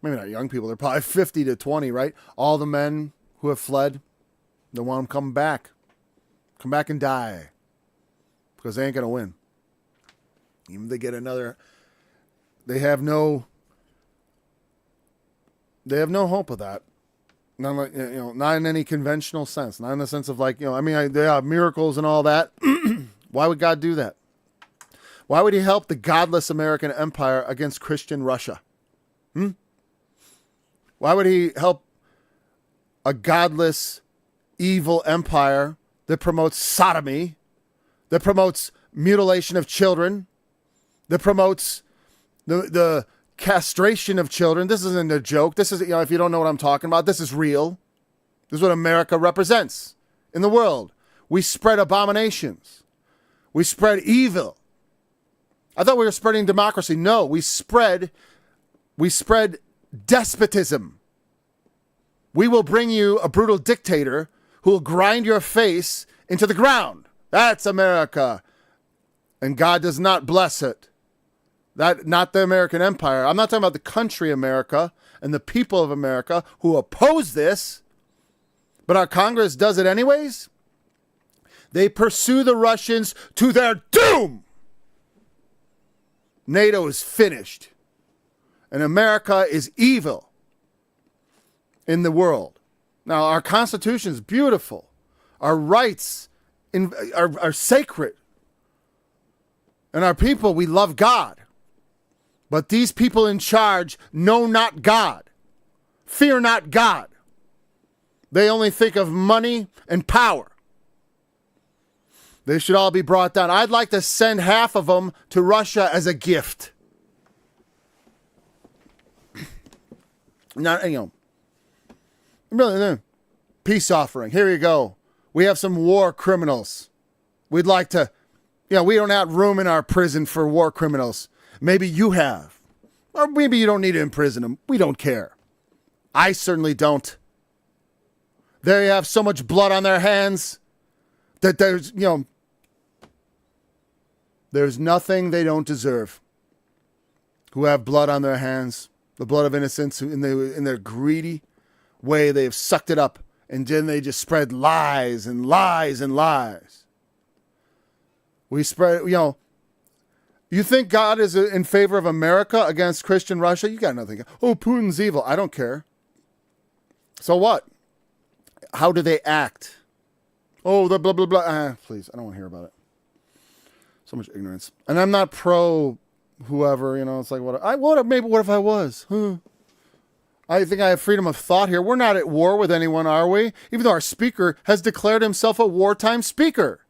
Maybe not young people. They're probably 50 to 20, right? All the men who have fled, they want them coming back. Come back and die. Because they ain't going to win. Even if they get another, they have no hope of that. Not like, not in any conventional sense. Not in the sense of like, they have miracles and all that. Why would God do that? Why would he help the godless American empire against Christian Russia? Why would he help a godless, evil empire that promotes sodomy, that promotes mutilation of children, that promotes the castration of children? This isn't a joke. This is, if you don't know what I'm talking about, this is real. This is what America represents in the world. We spread abominations. We spread evil. I thought we were spreading democracy. No, we spread despotism. We will bring you a brutal dictator who will grind your face into the ground. That's America. And God does not bless it. That, not the American empire. I'm not talking about the country America and the people of America who oppose this, but our Congress does it anyways. They pursue the Russians to their doom. NATO is finished. And America is evil in the world. Now, our Constitution is beautiful. Our rights are sacred. And our people, we love God. But these people in charge know not God. Fear not God. They only think of money and power. They should all be brought down. I'd like to send half of them to Russia as a gift. Not, really, peace offering. Here you go. We have some war criminals. We'd like to, we don't have room in our prison for war criminals. Maybe you have. Or maybe you don't need to imprison them. We don't care. I certainly don't. They have so much blood on their hands that there's nothing they don't deserve. Who have blood on their hands, the blood of innocents, who in their greedy way they have sucked it up, and then they just spread lies and lies and lies. We spread, you think God is in favor of America against Christian Russia? You got nothing. Oh, Putin's evil. I don't care. So what? How do they act? Oh, the blah, blah, blah. Please, I don't want to hear about it. So much ignorance. And I'm not pro whoever, it's like, what if I was? I think I have freedom of thought here. We're not at war with anyone, are we? Even though our speaker has declared himself a wartime speaker.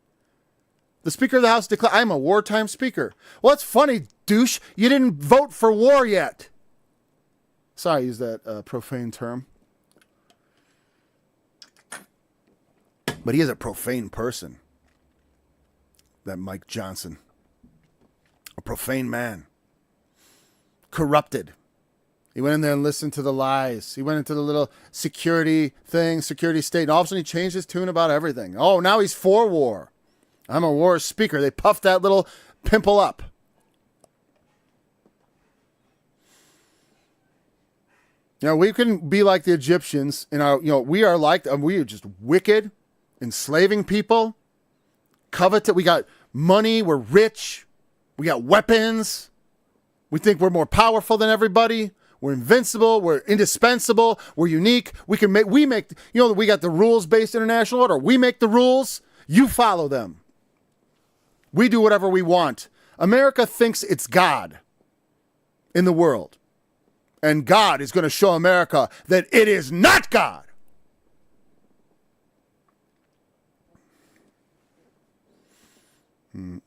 The Speaker of the House declared, I'm a wartime speaker. Well, it's funny, douche. You didn't vote for war yet. Sorry, I used that profane term. But he is a profane person. That Mike Johnson. A profane man. Corrupted. He went in there and listened to the lies. He went into the little security state. And all of a sudden he changed his tune about everything. Oh, now he's for war. I'm a war speaker. They puffed that little pimple up. We couldn't be like the Egyptians. We are just wicked, enslaving people, coveted. We got money. We're rich. We got weapons. We think we're more powerful than everybody. We're invincible. We're indispensable. We're unique. We make, we got the rules-based international order. We make the rules. You follow them. We do whatever we want. America thinks it's God in the world. And God is going to show America that it is not God. I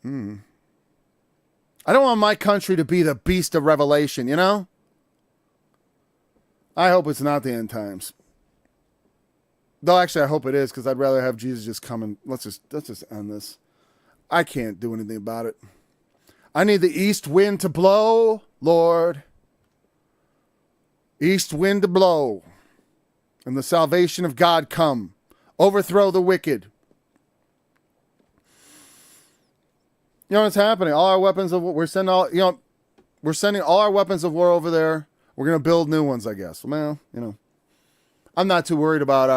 don't want my country to be the beast of Revelation, I hope it's not the end times. Though actually I hope it is, because I'd rather have Jesus just come and let's just end this. I can't do anything about it. I need the east wind to blow, Lord. East wind to blow. and the salvation of God come. Overthrow the wicked. You know what's happening? All our weapons of war, we're sending all our weapons of war over there. We're going to build new ones, I guess. Well, I'm not too worried about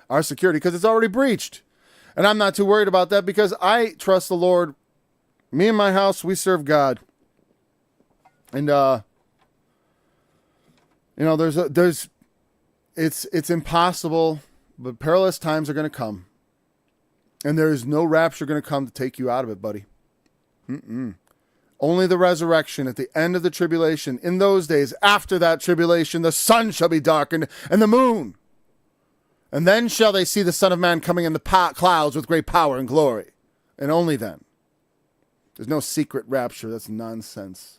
our security because it's already breached. And I'm not too worried about that because I trust the Lord. Me and my house, we serve God. And it's impossible, but perilous times are going to come. And there is no rapture going to come to take you out of it, buddy. Only the resurrection at the end of the tribulation. In those days, after that tribulation, the sun shall be darkened and the moon. And then shall they see the Son of Man coming in the clouds with great power and glory. And only then. There's no secret rapture. That's nonsense.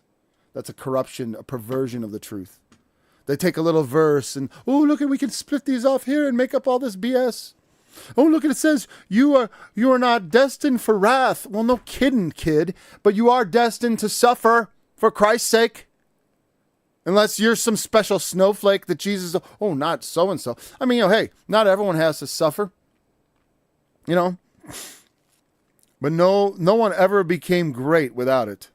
That's a corruption, a perversion of the truth. They take a little verse and, look, we can split these off here and make up all this BS. Look, it says you are not destined for wrath. Well, no kidding, kid. But you are destined to suffer for Christ's sake. Unless you're some special snowflake that Jesus, not so-and-so. I mean, hey, not everyone has to suffer. But no one ever became great without it.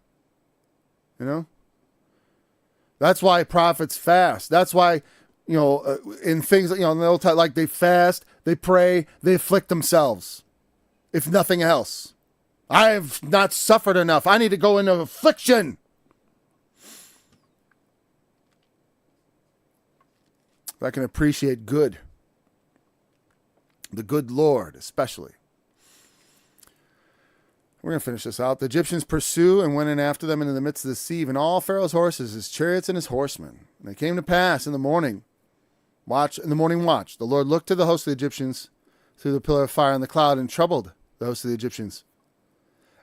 That's why prophets fast. That's why, in things, in the old time, like they fast, they pray, they afflict themselves. If nothing else. I have not suffered enough. I need to go into affliction. I can appreciate good. The good Lord, especially. We're going to finish this out. The Egyptians pursue and went in after them into the midst of the sea, and all Pharaoh's horses, his chariots, and his horsemen. And it came to pass in the morning watch, the Lord looked to the host of the Egyptians through the pillar of fire and the cloud and troubled the host of the Egyptians.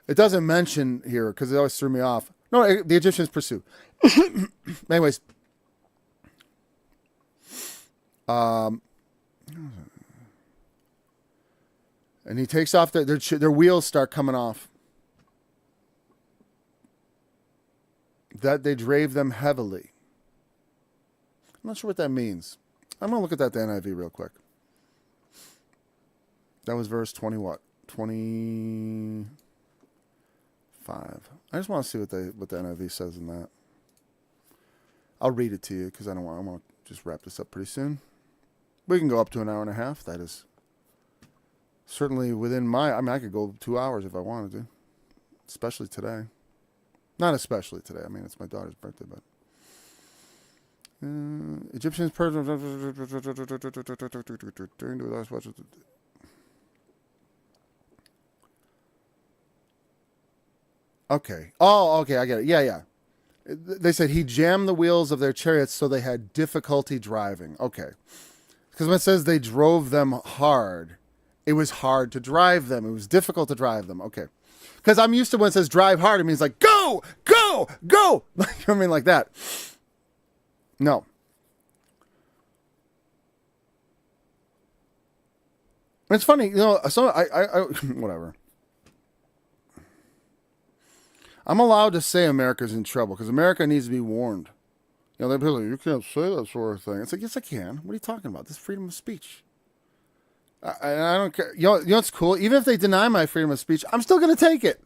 It doesn't mention here because it always threw me off. No, the Egyptians pursue. Anyways. And he takes off their wheels start coming off. That they drave them heavily. I'm not sure what that means. I'm going to look at that the NIV real quick. That was verse 20 what? 25. I just want to see what the NIV says in that. I'll read it to you because I want to just wrap this up pretty soon. We can go up to an hour and a half. That is certainly within I could go 2 hours if I wanted to. Especially today. Not especially today. I mean, it's my daughter's birthday, but. Egyptians, okay. Oh, okay. I get it. Yeah. They said he jammed the wheels of their chariots so they had difficulty driving. Okay. Because when it says they drove them hard, it was hard to drive them. It was difficult to drive them. Okay. Because I'm used to when it says drive hard, it means like go, go, go. You know what I mean? Like that. No. It's funny, so I whatever. I'm allowed to say America's in trouble because America needs to be warned. They're like, you can't say that sort of thing. It's like, yes, I can. What are you talking about? This is freedom of speech. I don't care. You know what's cool? Even if they deny my freedom of speech, I'm still going to take it.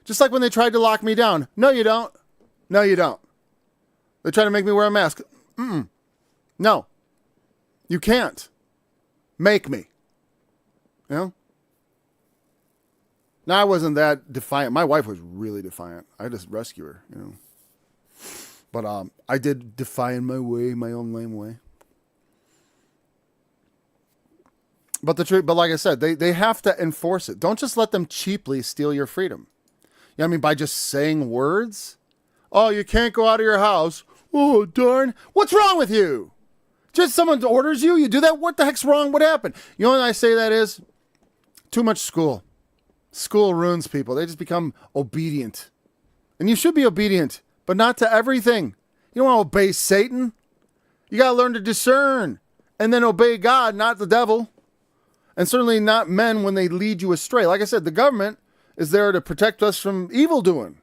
Just like when they tried to lock me down. No, you don't. No, you don't. They try to make me wear a mask. No. You can't. Make me. Now, I wasn't that defiant. My wife was really defiant. I just rescue her, But I did defy in my way, my own lame way. But like I said, they have to enforce it. Don't just let them cheaply steal your freedom. You know what I mean? By just saying words. Oh, you can't go out of your house. Oh, darn. What's wrong with you? Just someone orders you. You do that. What the heck's wrong? What happened? You know what I say that is? Too much school. School ruins people. They just become obedient. And you should be obedient, but not to everything. You don't want to obey Satan. You got to learn to discern and then obey God, not the devil. And certainly not men when they lead you astray. Like I said, the government is there to protect us from evil doing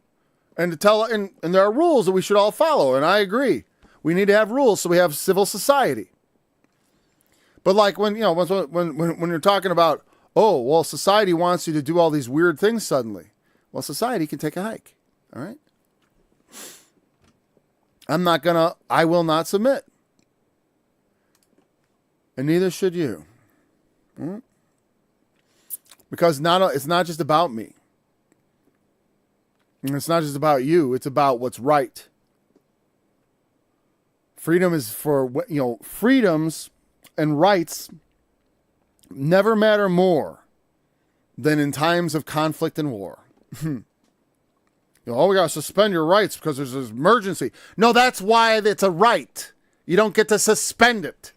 and to tell, and there are rules that we should all follow. And I agree. We need to have rules so we have civil society. But like when you're talking about, oh, well, society wants you to do all these weird things suddenly. Well, society can take a hike. All right. I will not submit. And neither should you. Because it's not just about me. And it's not just about you. It's about what's right. Freedom is for, freedoms and rights never matter more than in times of conflict and war. We got to suspend your rights because there's this emergency. No, that's why it's a right. You don't get to suspend it.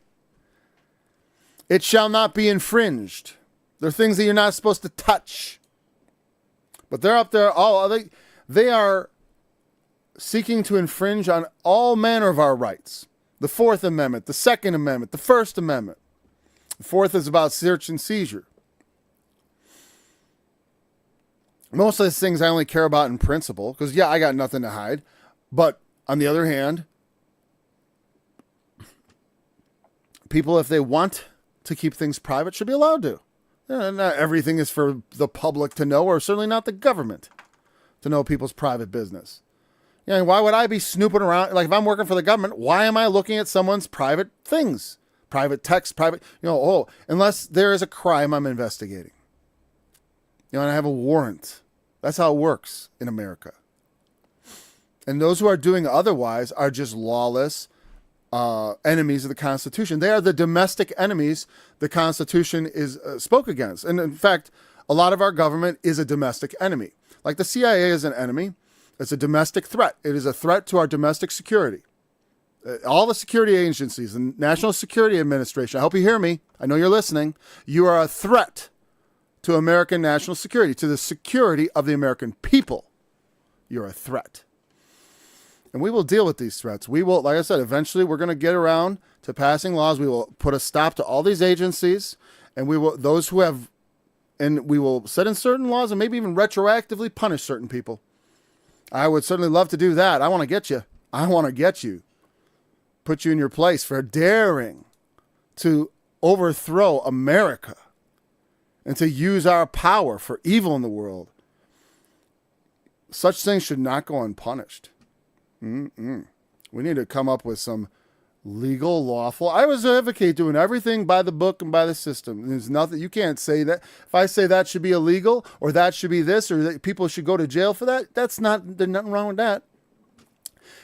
It shall not be infringed. There are things that you're not supposed to touch. But they're up there. They are seeking to infringe on all manner of our rights. The Fourth Amendment, the Second Amendment, the First Amendment. The Fourth is about search and seizure. Most of these things I only care about in principle, because I got nothing to hide. But on the other hand, people, if they want to keep things private, should be allowed to. Not everything is for the public to know, or certainly not the government to know people's private business. Why would I be snooping around? Like if I'm working for the government, why am I looking at someone's private things? Private text, unless there is a crime I'm investigating. And I have a warrant. That's how it works in America. And those who are doing otherwise are just lawless enemies of the Constitution. They are the domestic enemies the Constitution is spoke against. And in fact, a lot of our government is a domestic enemy. Like the CIA is an enemy. It's a domestic threat. It is a threat to our domestic security. All the security agencies, the National Security Administration, I hope you hear me. I know you're listening. You are a threat to American national security, to the security of the American people. You're a threat. And we will deal with these threats. We will, like I said, eventually we're going to get around to passing laws. We will put a stop to all these agencies, and we will set in certain laws and maybe even retroactively punish certain people. I would certainly love to do that. I want to get you. Put you in your place for daring to overthrow America and to use our power for evil in the world. Such things should not go unpunished. We need to come up with some legal, lawful. I always advocate doing everything by the book and by the system. There's nothing, you can't say that. If I say that should be illegal or that should be this or that people should go to jail for that, there's nothing wrong with that.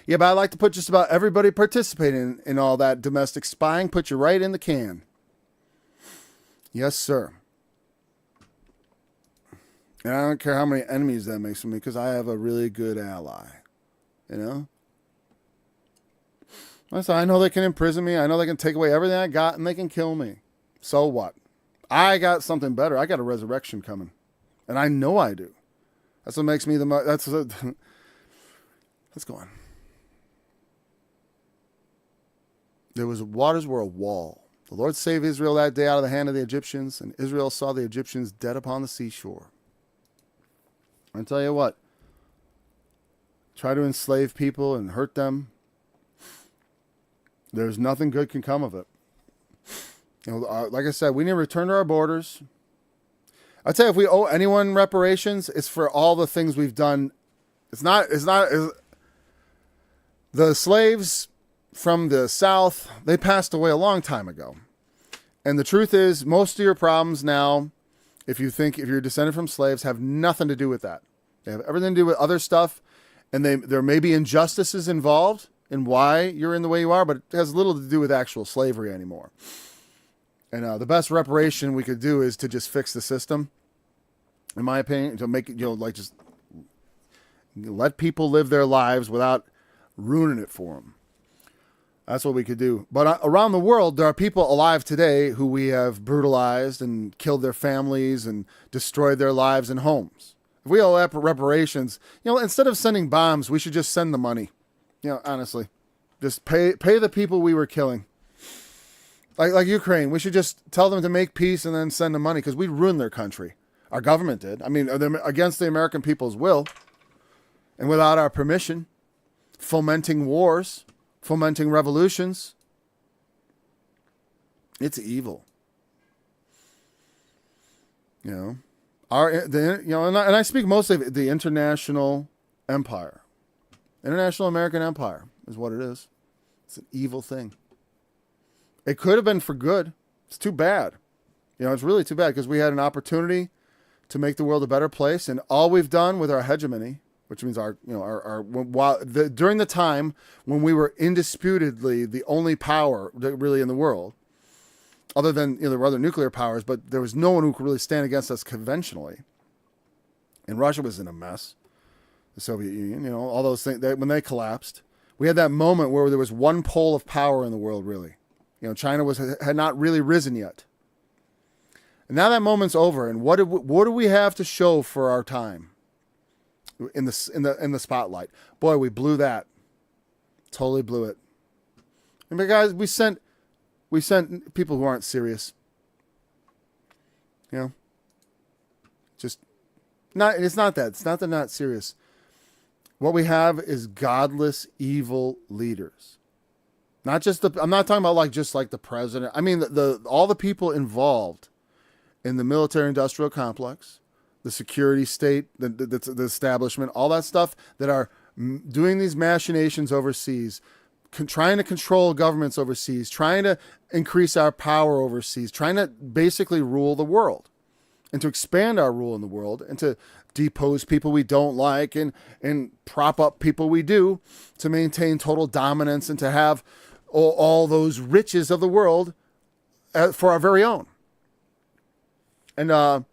Yeah, but I like to put just about everybody participating in all that domestic spying, put you right in the can. Yes, sir. And I don't care how many enemies that makes for me because I have a really good ally. I know they can imprison me. I know they can take away everything I got and they can kill me. So what? I got something better. I got a resurrection coming. And I know I do. That's what makes me let's go on. Waters were a wall. The Lord saved Israel that day out of the hand of the Egyptians, and Israel saw the Egyptians dead upon the seashore. I tell you what, try to enslave people and hurt them. There's nothing good can come of it. Like I said, we need to return to our borders. I'll tell you, if we owe anyone reparations, it's for all the things we've done. The slaves from the South, they passed away a long time ago. And the truth is, most of your problems now, if you're descended from slaves, have nothing to do with that. They have everything to do with other stuff. And there may be injustices involved in why you're in the way you are, but it has little to do with actual slavery anymore. And the best reparation we could do is to just fix the system, in my opinion, to make it, just let people live their lives without ruining it for them. That's what we could do. But around the world, there are people alive today who we have brutalized and killed their families and destroyed their lives and homes. If we owe reparations, instead of sending bombs, we should just send the money. Honestly, just pay the people we were killing. Like Ukraine, we should just tell them to make peace and then send them money because we ruined their country. Our government did. I mean, against the American people's will and without our permission, fomenting wars, fomenting revolutions. It's evil. You know, and I speak mostly of the international empire. International American Empire is what it is. It's an evil thing. It could have been for good. It's too bad. It's really too bad because we had an opportunity to make the world a better place, and all we've done with our hegemony, which means during the time when we were indisputably the only power really in the world, other than there were other nuclear powers, but there was no one who could really stand against us conventionally. And Russia was in a mess. The Soviet Union, all those things, when they collapsed, we had that moment where there was one pole of power in the world, really. China had not really risen yet. And now that moment's over, and what do we have to show for our time in the spotlight? Boy, we blew that. Totally blew it. And guys, we sent people who aren't serious. Just not. It's not that. It's not that they're not serious. What we have is godless, evil leaders. Not just I'm not talking about just the president. I mean all the people involved in the military-industrial complex, the security state, the establishment, all that stuff that are doing these machinations overseas, trying to control governments overseas, trying to increase our power overseas, trying to basically rule the world, and to expand our rule in the world, and to depose people we don't like and prop up people we do, to maintain total dominance and to have all those riches of the world for our very own. And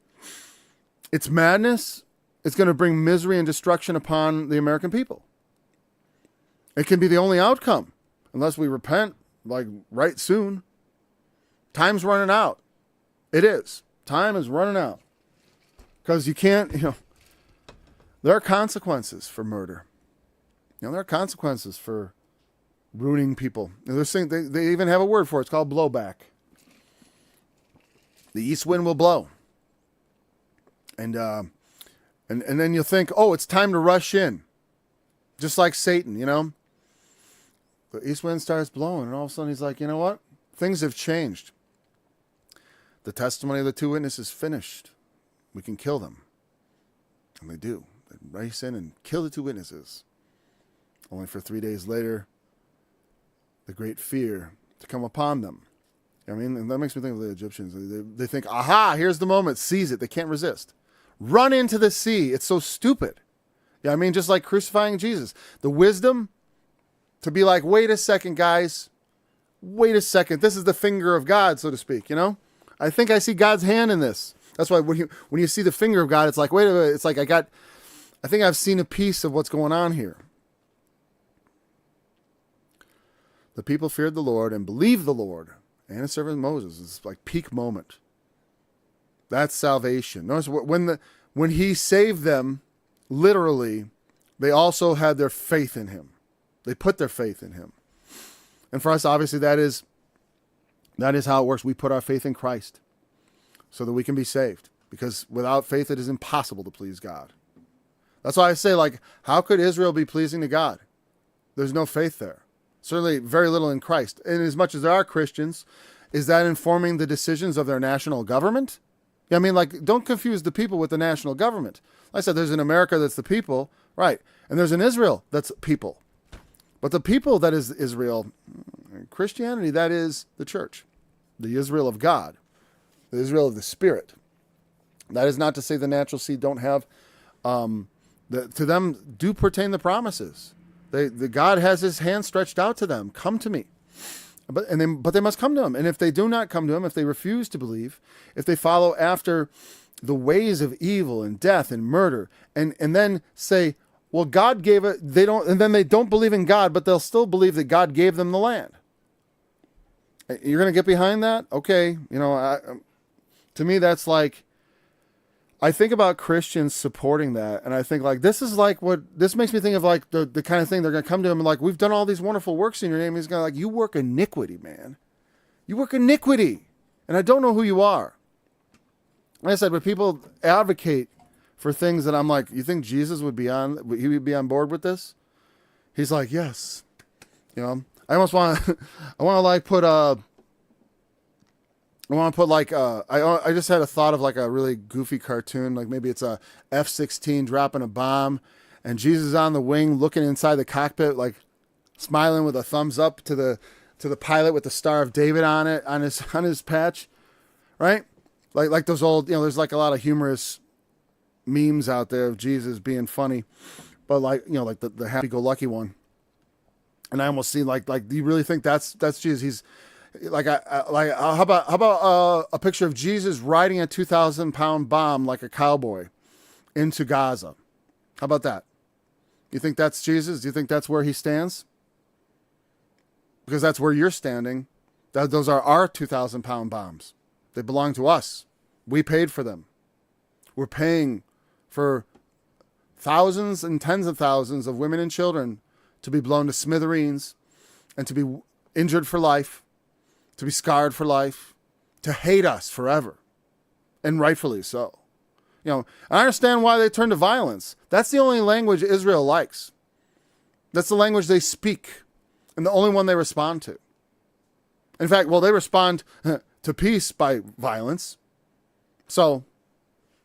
it's madness. It's going to bring misery and destruction upon the American people. It can be the only outcome unless we repent right soon. Time's running out. It is. Time is running out. Because you can't, there are consequences for murder. There are consequences for ruining people. And they even have a word for it. It's called blowback. The east wind will blow. And then you'll think, oh, it's time to rush in. Just like Satan, The east wind starts blowing, and all of a sudden he's like, you know what? Things have changed. The testimony of the two witnesses finished. We can kill them. And they do. They race in and kill the two witnesses. Only for 3 days later, the great fear to come upon them. And that makes me think of the Egyptians. They think, aha, here's the moment. Seize it. They can't resist. Run into the sea. It's so stupid. Just like crucifying Jesus. The wisdom to be like, wait a second, guys. Wait a second. This is the finger of God, so to speak, I think I see God's hand in this. That's why when you see the finger of God, it's like, wait a minute. It's like I think I've seen a piece of what's going on here. The people feared the Lord and believed the Lord and his servant Moses. It's like peak moment. That's salvation. Notice when he saved them, literally, they also had their faith in him. They put their faith in him. And for us, obviously, that is how it works. We put our faith in Christ so that we can be saved. Because without faith, it is impossible to please God. That's why I say, how could Israel be pleasing to God? There's no faith there. Certainly very little in Christ. And as much as there are Christians, is that informing the decisions of their national government? Don't confuse the people with the national government. Like I said, there's an America that's the people, right? And there's an Israel that's people. But the people that is Israel, Christianity, that is the church. The Israel of God. The Israel of the Spirit. That is not to say the natural seed don't have, to them do pertain the promises. God has his hand stretched out to them. Come to me. But they must come to him. And if they do not come to him, if they refuse to believe, if they follow after the ways of evil and death and murder, and then say, well, God gave it, and then they don't believe in God, but they'll still believe that God gave them the land. You're going to get behind that? Okay. To me, that's like, I think about Christians supporting that, and I think this makes me think of the kind of thing they're going to come to him and we've done all these wonderful works in your name. He's going to you work iniquity, man. You work iniquity, and I don't know who you are. Like I said, when people advocate for things that I'm like, you think Jesus would be on board with this? He's like, yes. I almost want to, put I want to put like I just had a thought of like a really goofy cartoon, like maybe it's a F-16 dropping a bomb, and Jesus is on the wing looking inside the cockpit, like smiling with a thumbs up to the pilot with the Star of David on it on his patch, right? Like those old, there's like a lot of humorous memes out there of Jesus being funny, but like like the happy-go-lucky one, and I almost see like do you really think that's Jesus? He's like how about a picture of Jesus riding a 2,000-pound bomb like a cowboy into Gaza? How about that? You think that's Jesus? Do you think that's where he stands? Because that's where you're standing. Those are our 2,000-pound bombs. They belong to us. We paid for them. We're paying for thousands and tens of thousands of women and children to be blown to smithereens and to be injured for life, to be scarred for life, to hate us forever, and rightfully so. I understand why they turn to violence. That's the only language Israel likes. That's the language they speak, and the only one they respond to. In fact, they respond to peace by violence. So,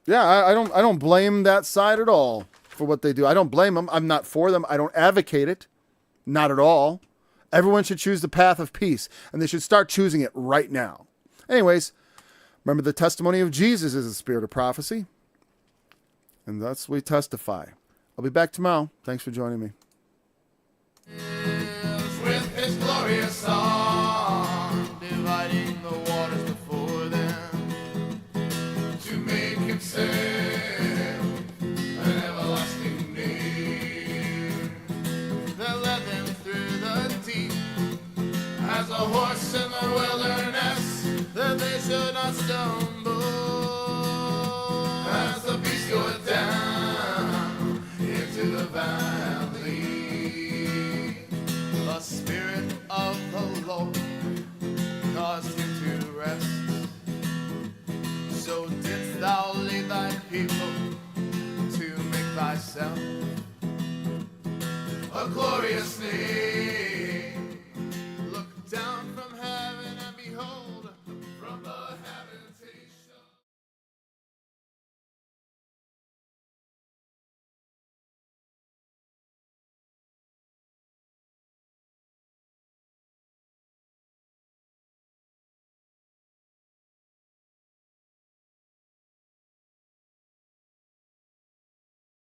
yeah, I don't blame that side at all for what they do. I don't blame them. I'm not for them. I don't advocate it. Not at all. Everyone should choose the path of peace, and they should start choosing it right now. Anyways, remember the testimony of Jesus is the spirit of prophecy, and thus we testify. I'll be back tomorrow. Thanks for joining me.
With his glorious song, dividing the waters before them, to make himself an everlasting name, that led them through the deep as a horse in the wilderness, that they should not stumble as the beast goeth down into the valley. The Spirit of the Lord caused him to rest. So didst thou lead thy people to make thyself